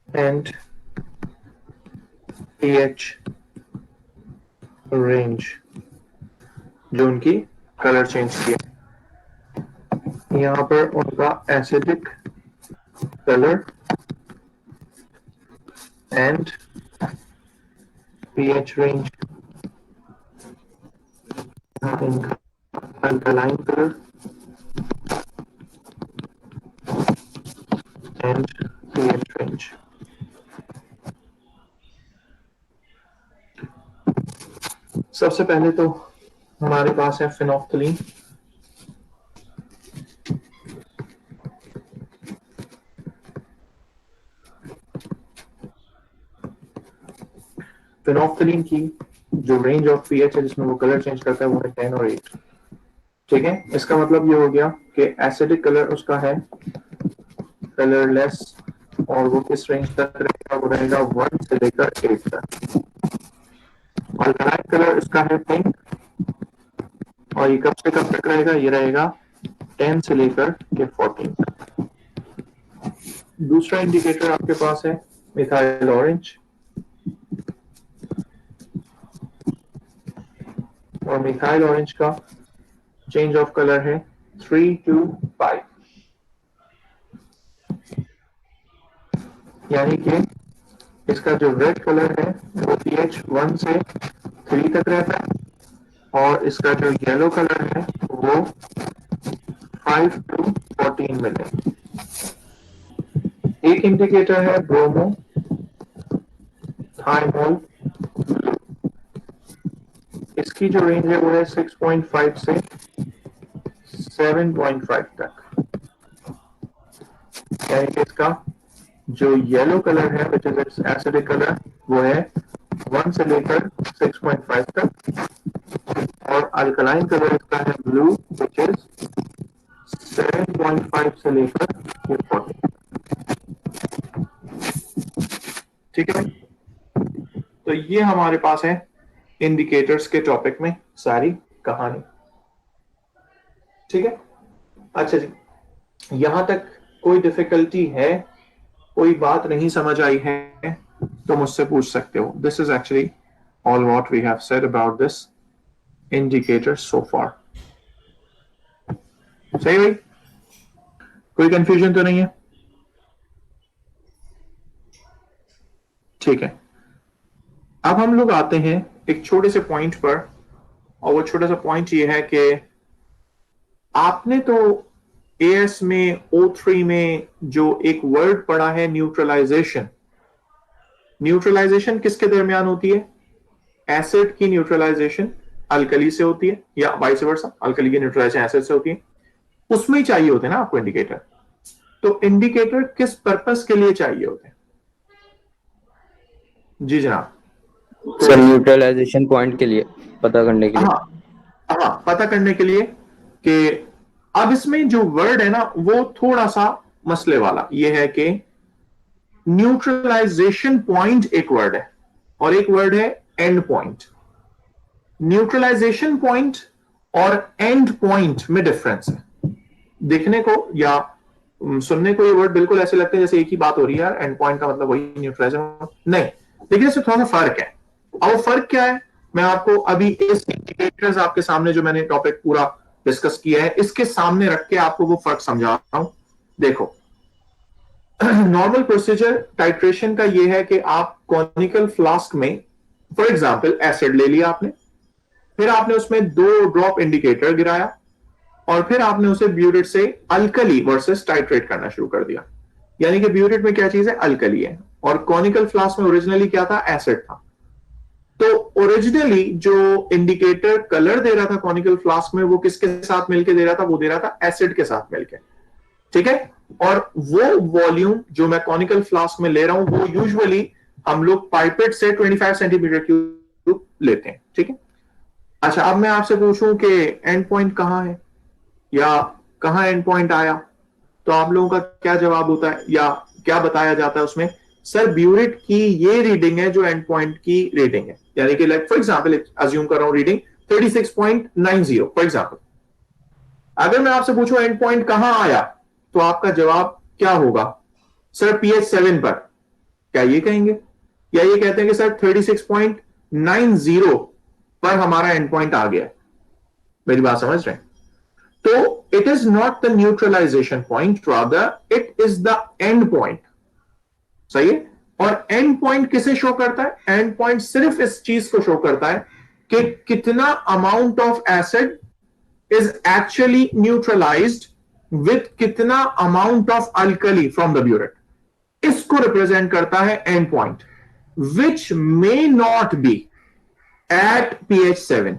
[SPEAKER 1] एंड pH रेंज जो उनकी कलर चेंज किया, यहाँ पर उनका acidic colour and pH range, इनका alkaline colour and pH range. सबसे पहले तो हमारे पास है फिनोफ्थलीन। फिनोफ्थलीन की जो रेंज ऑफ पीएच है जिसमें वो कलर चेंज करता है वो है 10 और 8। ठीक है, इसका मतलब ये हो गया कि एसिडिक कलर उसका है कलरलेस और वो किस रेंज तक रहेगा? वो रहेगा 1 से लेकर 8 तक। और अल्कलाइन कलर इसका है पिंक और ये कब से कब तक रहेगा? ये रहेगा 10 से लेकर के 14 तक। दूसरा इंडिकेटर आपके पास है मिथाइल ऑरेंज, और मिथाइल ऑरेंज का चेंज ऑफ कलर है 3 to 5, यानी कि इसका जो रेड कलर है वो pH 1 से 3 तक रहता है और इसका जो येलो कलर है वो 5 to 14 में है। एक इंडिकेटर है ब्रोमो थाइमोल, इसकी जो रेंज है वो है 6.5 से 7.5 तक। यानी कि इसका जो येलो कलर है which is it's acidic colour वो है 1 से लेकर 6.5 तक, और अल्कलाइन कलर इसका है ब्लू विच इज 7.5 से लेकर 40। ठीक है, तो ये हमारे पास है इंडिकेटर्स के टॉपिक में सारी कहानी। ठीक है, अच्छा जी, यहां तक कोई डिफिकल्टी है, कोई बात नहीं समझ आई है तो मुझसे पूछ सकते हो। This is actually all what we have said about this indicator so far. सही भाई, कोई कंफ्यूजन तो नहीं है? ठीक है, अब हम लोग आते हैं एक छोटे से पॉइंट पर, और वो छोटा सा पॉइंट ये है कि आपने तो एएस में O3 में जो एक वर्ड पढ़ा है न्यूट्रलाइजेशन। न्यूट्रलाइजेशन किसके दरमियान होती है? एसिड की न्यूट्रलाइजेशन अल्कली से होती है, या वाइस वर्सा, अल्कली की न्यूट्रलाइजेशन एसिड से होती है। उसमें ही चाहिए होते हैं ना आपको इंडिकेटर। तो इंडिकेटर किस पर्पस के लिए चाहिए होते हैं? जी जनाब।
[SPEAKER 5] सर न्यूट्रलाइजेशन पॉइंट के लिए पता करने के लिए।
[SPEAKER 1] हाँ, पता करने के लिए कि अब इसमें जो वर्ड है ना वो थोड़ा सा मसले वाला ये है कि न्यूट्रलाइजेशन पॉइंट एक वर्ड है और एक वर्ड है एंड पॉइंट। न्यूट्रलाइजेशन पॉइंट और एंड पॉइंट में डिफरेंस है। देखने को या सुनने को ये वर्ड बिल्कुल ऐसे लगते हैं जैसे एक ही बात हो रही है यार, एंड पॉइंट का मतलब वही न्यूट्रलाइजेशन नहीं, लेकिन इसमें थोड़ा सा फर्क है। और फर्क क्या है मैं आपको अभी इस इंडिकेटर्स आपके सामने जो मैंने टॉपिक पूरा डिस्कस किया है इसके सामने रख के आपको वो फर्क समझा रहा हूं। देखो, नॉर्मल प्रोसीजर टाइट्रेशन का ये है कि आप कॉनिकल फ्लास्क में फॉर एग्जांपल एसिड ले लिया आपने, फिर आपने उसमें 2 ड्रॉप इंडिकेटर गिराया और फिर आपने उसे ब्यूरेट से अल्कली वर्सेस टाइट्रेट करना शुरू कर दिया। यानी कि ब्यूरेट में क्या चीज है? अल्कली है, और कॉनिकल फ्लास्क में ओरिजिनली क्या था? एसिड था। तो ओरिजिनली जो इंडिकेटर कलर दे रहा था कॉनिकल फ्लास्क में वो किसके साथ मिलकर दे रहा था? वो दे रहा था एसिड के साथ मिलकर। ठीक है, और वो वॉल्यूम जो मैं कॉनिकल फ्लास्क में ले रहा हूं वो यूजुअली हम लोग पाइपेट से 25 सेंटीमीटर क्यूब लेते हैं। ठीक है, अच्छा अब मैं आपसे पूछूं कि एंड पॉइंट कहां है या कहां एंड पॉइंट आया, तो आप लोगों का क्या जवाब होता है या क्या बताया जाता है उसमें? सर ब्यूरेट की ये रीडिंग है जो एंड पॉइंट की रीडिंग है। यानी कि लाइक फॉर एग्जांपल अज्यूम कर रहा हूं रीडिंग 36.90 फॉर एग्जांपल। अगर मैं आपसे पूछूं एंड पॉइंट कहां आया तो आपका जवाब क्या होगा? सर pH 7 पर। क्या ये कहेंगे या ये कहते हैं कि सर 36.90 पर हमारा एंड पॉइंट आ गया? मेरी बात समझ रहे हैं? तो it is not the neutralisation point, rather it is the end point. सही है, और एंड पॉइंट किसे शो करता है? एंड पॉइंट सिर्फ इस चीज को शो करता है कि कितना amount of acid is actually neutralised with कितना amount of alkali from the burette. इसको रिप्रेजेंट करता है end point, which may not be at pH 7।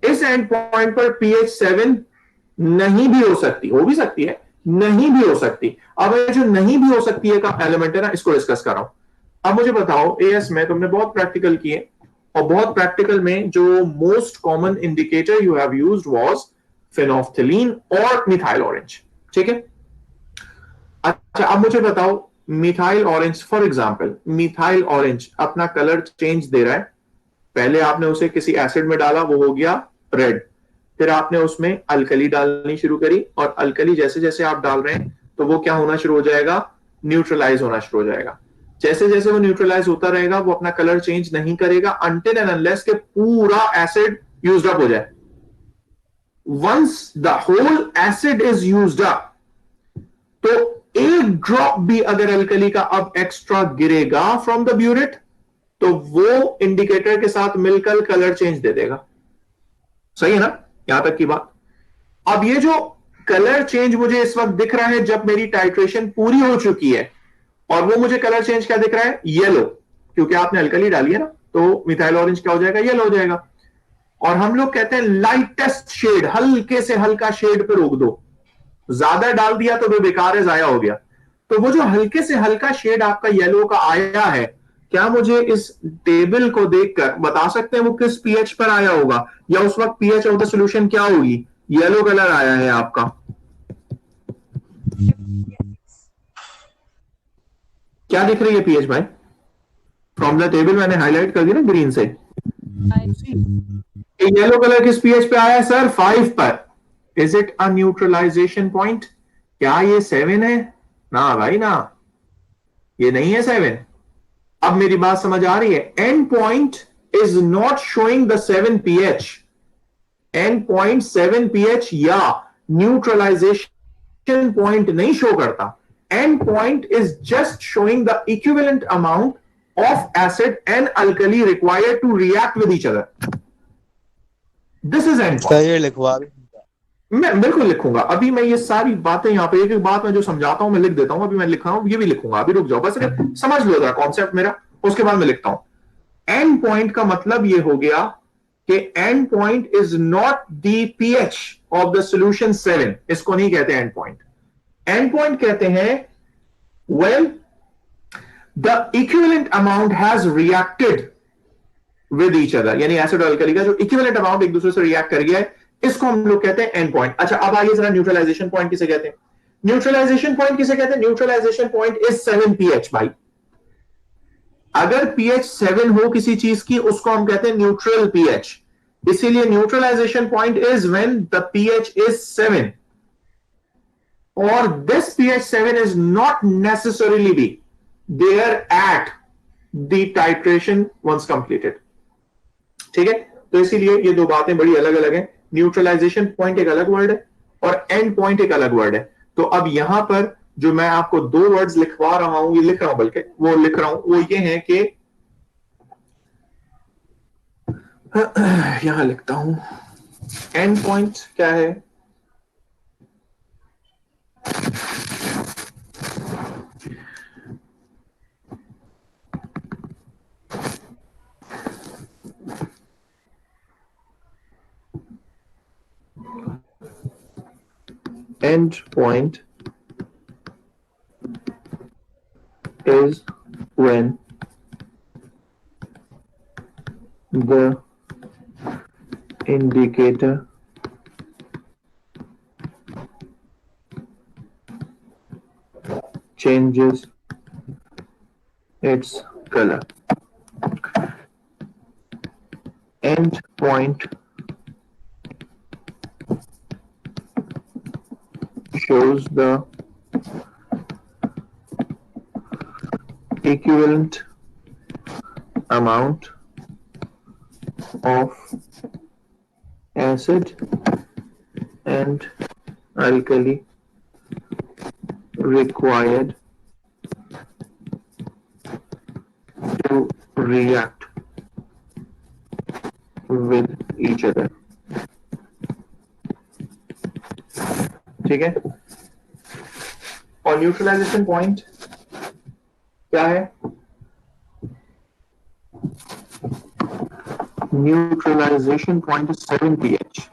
[SPEAKER 1] इस एंड पॉइंट पर pH 7 नहीं भी हो सकती, हो भी सकती है, नहीं भी हो सकती। अब जो नहीं भी हो सकती है का एलिमेंट है ना, इसको डिस्कस कर रहा हूं। अब मुझे बताओ एएस में तुमने बहुत प्रैक्टिकल किए और बहुत प्रैक्टिकल में जो most common indicator you have used was phenolphthalein और मिथाइल ऑरेंज। ठीक है, अच्छा अब मुझे बताओ methyl orange for example, methyl orange अपना कलर चेंज दे रहा है। पहले आपने उसे किसी एसिड में डाला, वो हो गया रेड, फिर आपने उसमें अल्कली डालनी शुरू करी और अल्कली जैसे जैसे आप डाल रहे हैं तो वो क्या होना शुरू हो जाएगा? न्यूट्रलाइज होना शुरू हो जाएगा। जैसे जैसे वो न्यूट्रलाइज होता रहेगा वो अपना कलर चेंज नहीं करेगा अनटिल एंड अनलेस के पूरा एसिड यूज्ड अप हो जाए। Once the whole acid is used up, तो एक ड्रॉप भी अगर अल्कली का अब एक्स्ट्रा गिरेगा फ्रॉम द ब्यूरेट तो वो इंडिकेटर के साथ मिलकर कलर चेंज दे देगा। सही है ना यहां तक की बात? अब ये जो कलर चेंज मुझे इस वक्त दिख रहा है जब मेरी टाइट्रेशन पूरी हो चुकी है, और वो मुझे कलर चेंज क्या दिख रहा है? येलो। क्योंकि आपने अल्कली डाली है ना, तो मिथाइल ऑरेंज क्या हो जाएगा, येलो हो जाएगा। और हम लोग कहते हैं लाइटेस्ट शेड, हल्के से हल्का शेड पे रोक दो, ज्यादा डाल दिया तो वो बेकार है, जाया हो गया। तो वो जो हल्के से हल्का शेड आपका येलो का आया है, क्या मुझे इस टेबल को देखकर बता सकते हैं वो किस पीएच पर आया होगा, या उस वक्त पीएच ऑफ द सॉल्यूशन क्या होगी? येलो कलर आया है आपका, क्या दिख रही है पीएच भाई? फ्रॉम द टेबल मैंने हाईलाइट कर दी ना ग्रीन से। येलो कलर किस पीएच पे आया है सर? 5 पर। Is it a neutralisation point? क्या ये 7 है? ना भाई ना, ये नहीं है 7। अब मेरी बात समझ आ रही है? End point is not showing the 7 pH। And point 7 pH या न्यूट्रलाइजेशन पॉइंट नहीं शो करता। And point is just showing the equivalent amount of acid and alkali required to react with each other. This is end point.
[SPEAKER 6] ये लिखवा भी
[SPEAKER 1] मैं बिल्कुल लिखूंगा, अभी मैं ये सारी बातें यहाँ पे एक एक बात मैं जो समझाता हूं मैं लिख देता हूं, अभी मैं लिख रहा हूं, ये भी लिखूंगा, अभी रुक जाओ बस समझ लो जरा कॉन्सेप्ट मेरा, उसके बाद मैं लिखता हूं। एंड पॉइंट का मतलब ये हो गया कि and point is not the pH of the solution 7, इसको नहीं कहते एंड पॉइंट। एंड पॉइंट कहते हैं when the equivalent amount has reacted with each other, यानी एसिड और अल्कली का जो इक्विवेलेंट अमाउंट एक दूसरे से रिएक्ट कर गया है, इसको हम लोग कहते हैं एंड पॉइंट। अच्छा अब आइए जरा न्यूट्रलाइजेशन पॉइंट किसे कहते हैं? न्यूट्रलाइजेशन पॉइंट किसे कहते हैं? न्यूट्रलाइजेशन पॉइंट इज 7 pH भाई। अगर pH 7 हो किसी चीज की, उसको हम कहते हैं न्यूट्रल pH। इसीलिए neutralisation point is when the pH is 7, और this pH 7 is not necessarily be there at the titration once completed। ठीक है, तो इसीलिए ये दो बातें बड़ी अलग अलग हैं। न्यूट्रलाइजेशन पॉइंट एक अलग वर्ड है और एंड पॉइंट एक अलग वर्ड है। तो अब यहां पर जो मैं आपको दो वर्ड्स लिखवा रहा हूं, ये लिख रहा हूं बल्कि वो लिख रहा हूं, वो ये है कि यहां लिखता हूं एंड पॉइंट क्या है, end point is when the indicator changes its color। End point shows the equivalent amount of acid and alkali required to react with each other। ठीक है, और न्यूट्रलाइजेशन पॉइंट क्या है? Neutralisation point is 7 pH।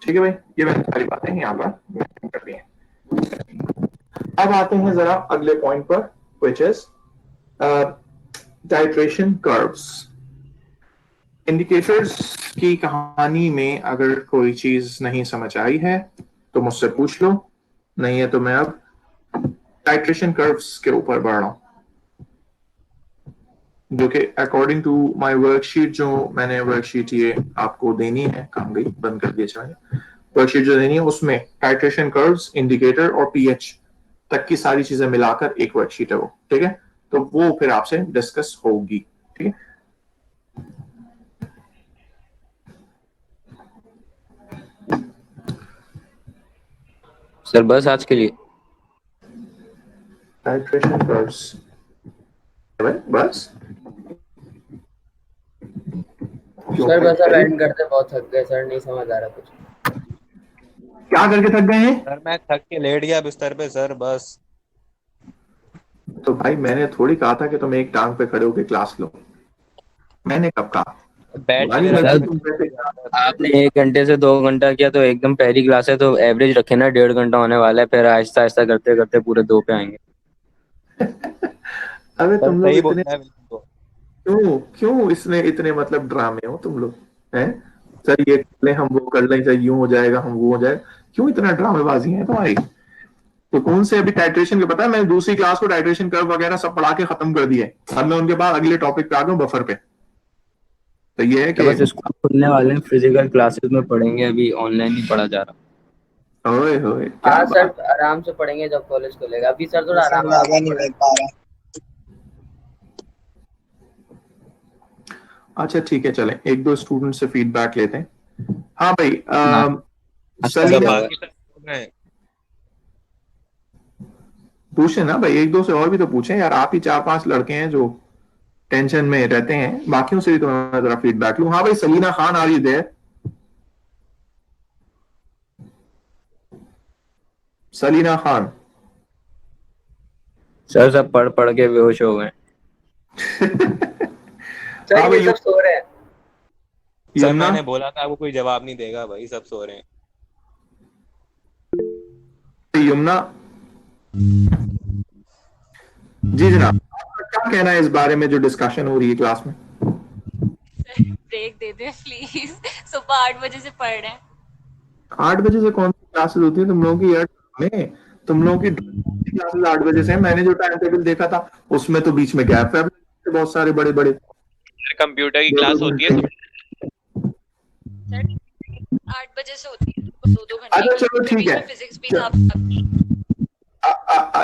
[SPEAKER 1] ठीक है भाई, ये मैंने सारी बातें यहाँ पर कर दी हैं। अब आते हैं जरा अगले पॉइंट पर, which is titration curves. Indicators की कहानी में अगर कोई चीज नहीं समझ आई है तो मुझसे पूछ लो, नहीं है तो मैं अब टाइट्रेशन कर्व्स के ऊपर बढ़ रहा हूं, जो कि अकॉर्डिंग टू माय वर्कशीट, जो मैंने वर्कशीट ये आपको देनी है, काम गई बंद कर दिया चाहिए, वर्कशीट जो देनी है उसमें टाइट्रेशन कर्व्स, इंडिकेटर और पीएच तक की सारी चीजें मिलाकर एक वर्कशीट है वो। ठीक है, तो वो फिर आपसे डिस्कस होगी। ठीक है,
[SPEAKER 5] सर बस आज के लिए
[SPEAKER 1] टाइट्रेशन कर्व्स बस
[SPEAKER 4] सर बस अब एंड करते, बहुत थक गए सर, नहीं समझ आ रहा कुछ।
[SPEAKER 1] क्या करके थक गए हैं?
[SPEAKER 2] सर मैं थक के लेट गया बिस्तर पे सर, बस।
[SPEAKER 1] तो भाई मैंने थोड़ी कहा था कि तुम एक टांग पे खड़े होकर क्लास लो, मैंने कब कहा?
[SPEAKER 2] बैठ
[SPEAKER 1] तुम्हारी
[SPEAKER 2] नहीं रहा
[SPEAKER 1] मर्जी,
[SPEAKER 2] था
[SPEAKER 1] तुम कैसे?
[SPEAKER 5] आपने 1 घंटे से 2 घंटा किया तो एकदम पहली क्लास है तो एवरेज रखे ना, 1.5 घंटा होने वाला है, फिर आहिस्ता आहिस्ता करते करते पूरे 2 पे आएंगे।
[SPEAKER 1] अबे
[SPEAKER 2] सर
[SPEAKER 1] तुम लोग
[SPEAKER 2] सही
[SPEAKER 1] इतने
[SPEAKER 2] बोलना है बिल्कुल तो।
[SPEAKER 1] क्यों क्यों इसने इतने मतलब ड्रामे हो तुम लोग हैं? सर ये कर लें, हम वो कर लें, सर यूं हो जाएगा, हम वो हो जाएगा, क्यों इतना ड्रामेबाजी है तुम्हारी? तो कौन से अभी टाइट्रेशन के पता है, मैंने दूसरी क्लास को टाइट्रेशन कर्व वगैरह सब पढ़ा के खत्म कर दिया है। अब मैं उनके बाद अगले टॉपिक पे आ गया हूं, बफर पे। तो ये है
[SPEAKER 5] तो
[SPEAKER 1] कि
[SPEAKER 5] बस स्कूल खुलने वाले हैं, फिजिकल क्लासेस में पढ़ेंगे, अभी ऑनलाइन ही पढ़ा जा रहा।
[SPEAKER 1] ओए होए क्या
[SPEAKER 4] हाँ
[SPEAKER 1] बात।
[SPEAKER 4] सर, आराम से पढ़ेंगे जब कॉलेज खुलेगा, अभी सर थोड़ा
[SPEAKER 6] सर
[SPEAKER 4] आराम
[SPEAKER 6] ज्यादा
[SPEAKER 4] आराम
[SPEAKER 6] नहीं
[SPEAKER 4] पढ़ेंगे।
[SPEAKER 6] मिल पा रहा।
[SPEAKER 1] अच्छा ठीक है, चलें एक दो स्टूडेंट से फीडबैक लेते हैं। हाँ भाई
[SPEAKER 5] हाँ, अच्छा
[SPEAKER 2] सब
[SPEAKER 1] सलीना,
[SPEAKER 5] होगा।
[SPEAKER 2] बाकी सब लोग हैं।
[SPEAKER 1] पूछे ना भाई, एक दो से और भी तो पूछे यार, आप ही 4-5 लड़के हैं जो टेंशन में रहते हैं, बाकियों से भी तो मैं जरा फीडबैक लूं। हाँ भाई सलीना खान आ रही है, सलीना खान।
[SPEAKER 5] सर सब पढ़ पढ़ के बेहोश हो गए।
[SPEAKER 4] सर
[SPEAKER 1] हाँ
[SPEAKER 4] ये
[SPEAKER 1] भाई
[SPEAKER 4] सब सो रहे हैं।
[SPEAKER 2] सर
[SPEAKER 1] यमुना,
[SPEAKER 2] मैंने बोला था आपको कोई जवाब नहीं देगा भाई, सब सो रहे हैं।
[SPEAKER 1] यमुना जी जनाब, आपका क्या कहना है इस बारे में जो डिस्कशन हो रही है क्लास में?
[SPEAKER 3] ब्रेक दे दे प्लीज। सुबह 8 बजे से पढ़ रहे हैं।
[SPEAKER 1] 8 बजे से कौन सी क्लासेस होती है तुम लोगों की यार? में तुम लोगों की क्लासेस 8 बजे से है। मैंने जो टाइम टेबल देखा था उसमें तो बीच में गैप है बहुत सारे बड़े बड़े
[SPEAKER 2] कंप्यूटर की
[SPEAKER 1] 2-2
[SPEAKER 2] क्लास होती है
[SPEAKER 1] घंटे।
[SPEAKER 3] सर 8 बजे से होती है, तो 2-2 घंटे
[SPEAKER 1] अच्छा
[SPEAKER 3] की,
[SPEAKER 1] चलो
[SPEAKER 3] फिर
[SPEAKER 1] ठीक
[SPEAKER 3] बीच
[SPEAKER 1] है,
[SPEAKER 3] में फिजिक्स भी था आपकी।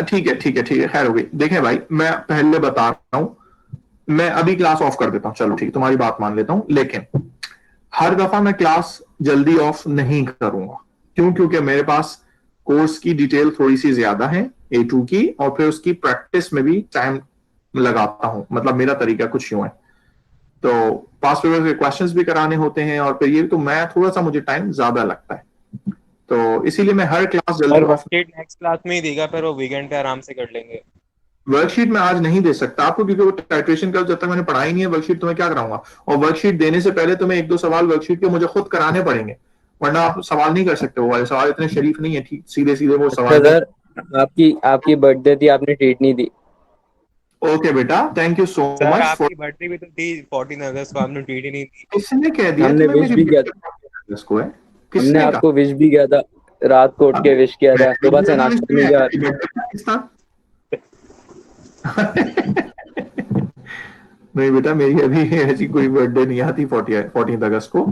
[SPEAKER 1] ठीक है ठीक है ठीक है, खैर हो गई। देखें भाई मैं पहले बता रहा हूँ, मैं अभी क्लास ऑफ कर देता हूँ, चलो ठीक, तुम्हारी बात मान लेता हूँ, लेकिन हर दफा मैं क्लास जल्दी ऑफ नहीं करूंगा। क्यों? क्योंकि मेरे पास कोर्स की डिटेल थोड़ी सी ज्यादा है A2 की, और फिर उसकी प्रैक्टिस में भी टाइम लगाता हूं। मतलब मेरा तरीका कुछ यूं है, तो पास पेपर के क्वेश्चंस भी कराने होते हैं और फिर ये, तो मैं थोड़ा सा, मुझे टाइम ज्यादा लगता है, तो इसीलिए मैं हर क्लास जल्दी
[SPEAKER 2] sir
[SPEAKER 1] of.
[SPEAKER 2] Worksheet next class में ही देगा, फिर वो वीकेंड पे आराम से कर लेंगे।
[SPEAKER 1] वर्कशीट मैं आज नहीं दे सकता आपको, क्योंकि वो टाइट्रेशन का जब तक मैंने पढ़ाई नहीं है, वर्कशीट तो मैं क्या कराऊंगा? और वर्कशीट देने से पहले तुम्हें एक दो सवाल वर्कशीट के मुझे खुद कराने पड़ेंगे, वरना आप सवाल नहीं कर सकते। वो वाले सवाल इतने शरीफ नहीं है, ठीक सीधे सीधे वो
[SPEAKER 5] अच्छा
[SPEAKER 1] सवाल नहीं।
[SPEAKER 5] सर, आपकी आपकी बर्थडे थी, आपने ट्रीट नहीं दी।
[SPEAKER 1] ओके बेटा, thank you so
[SPEAKER 2] sir
[SPEAKER 1] much for.
[SPEAKER 2] आपकी बर्थडे भी तो थी 14 अगस्त को, आपने ट्वीट ही नहीं दी।
[SPEAKER 1] किसने कह दिया
[SPEAKER 5] हमने
[SPEAKER 1] तुम्हें
[SPEAKER 5] विश
[SPEAKER 1] मेरी
[SPEAKER 5] भी किया,
[SPEAKER 1] birthday इसको है?
[SPEAKER 5] हमने
[SPEAKER 1] किसने कहा?
[SPEAKER 5] आपको विश भी किया था, रात को उठ
[SPEAKER 1] अब
[SPEAKER 5] के विश किया था,
[SPEAKER 1] मैंने
[SPEAKER 5] सुबह से
[SPEAKER 1] जल्दी विश
[SPEAKER 5] नाश्ता
[SPEAKER 1] किया
[SPEAKER 5] नहीं
[SPEAKER 1] है,
[SPEAKER 5] किया।
[SPEAKER 1] मेरी birthday का किस्सा? नहीं बेटा, मेरी अभी ऐसी कोई बर्थडे नहीं आती 14 अगस्त को।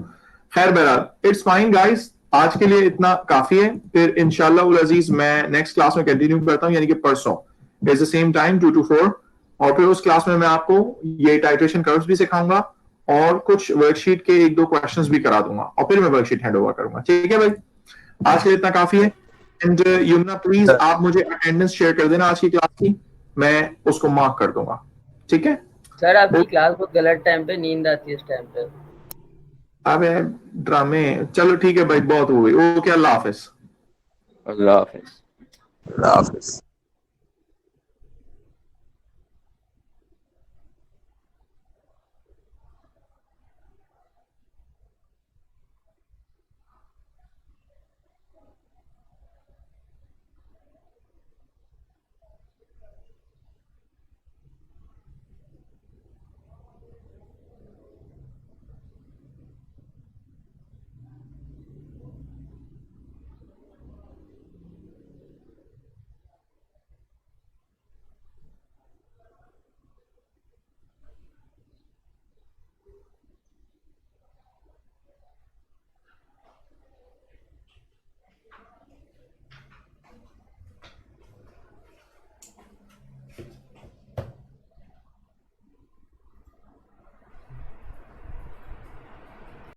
[SPEAKER 1] खैर बहरहाल इट्स फाइन गाइस, आज के लिए इतना काफी है। फिर इंशाल्लाह उल अजीज मैं नेक्स्ट क्लास में कंटिन्यू करता हूँ, यानी कि परसों it's the same time 2 to 4, और फिर उस क्लास में मैं आपको ये टाइट्रेशन कर्व्स भी सिखाऊंगा और कुछ वर्कशीट के एक दो क्वेश्चंस भी करा दूंगा, और फिर मैं वर्कशीट हैंड ओवर करूंगा। ठीक है भाई, आज के लिए इतना काफी है। एंड यमुना प्लीज आप मुझे अटेंडेंस शेयर कर देना आज की क्लास की, मैं उसको मार्क कर दूंगा, ठीक है?
[SPEAKER 4] सर आपकी क्लास बहुत गलत टाइम पे, नींद आती है इस टाइम पे।
[SPEAKER 1] अबे ड्रामे, चलो ठीक है भाई, बहुत हो गई। ओके, अल्लाह हाफिज।
[SPEAKER 5] अल्लाह हाफिज।
[SPEAKER 2] अल्लाह हाफिज।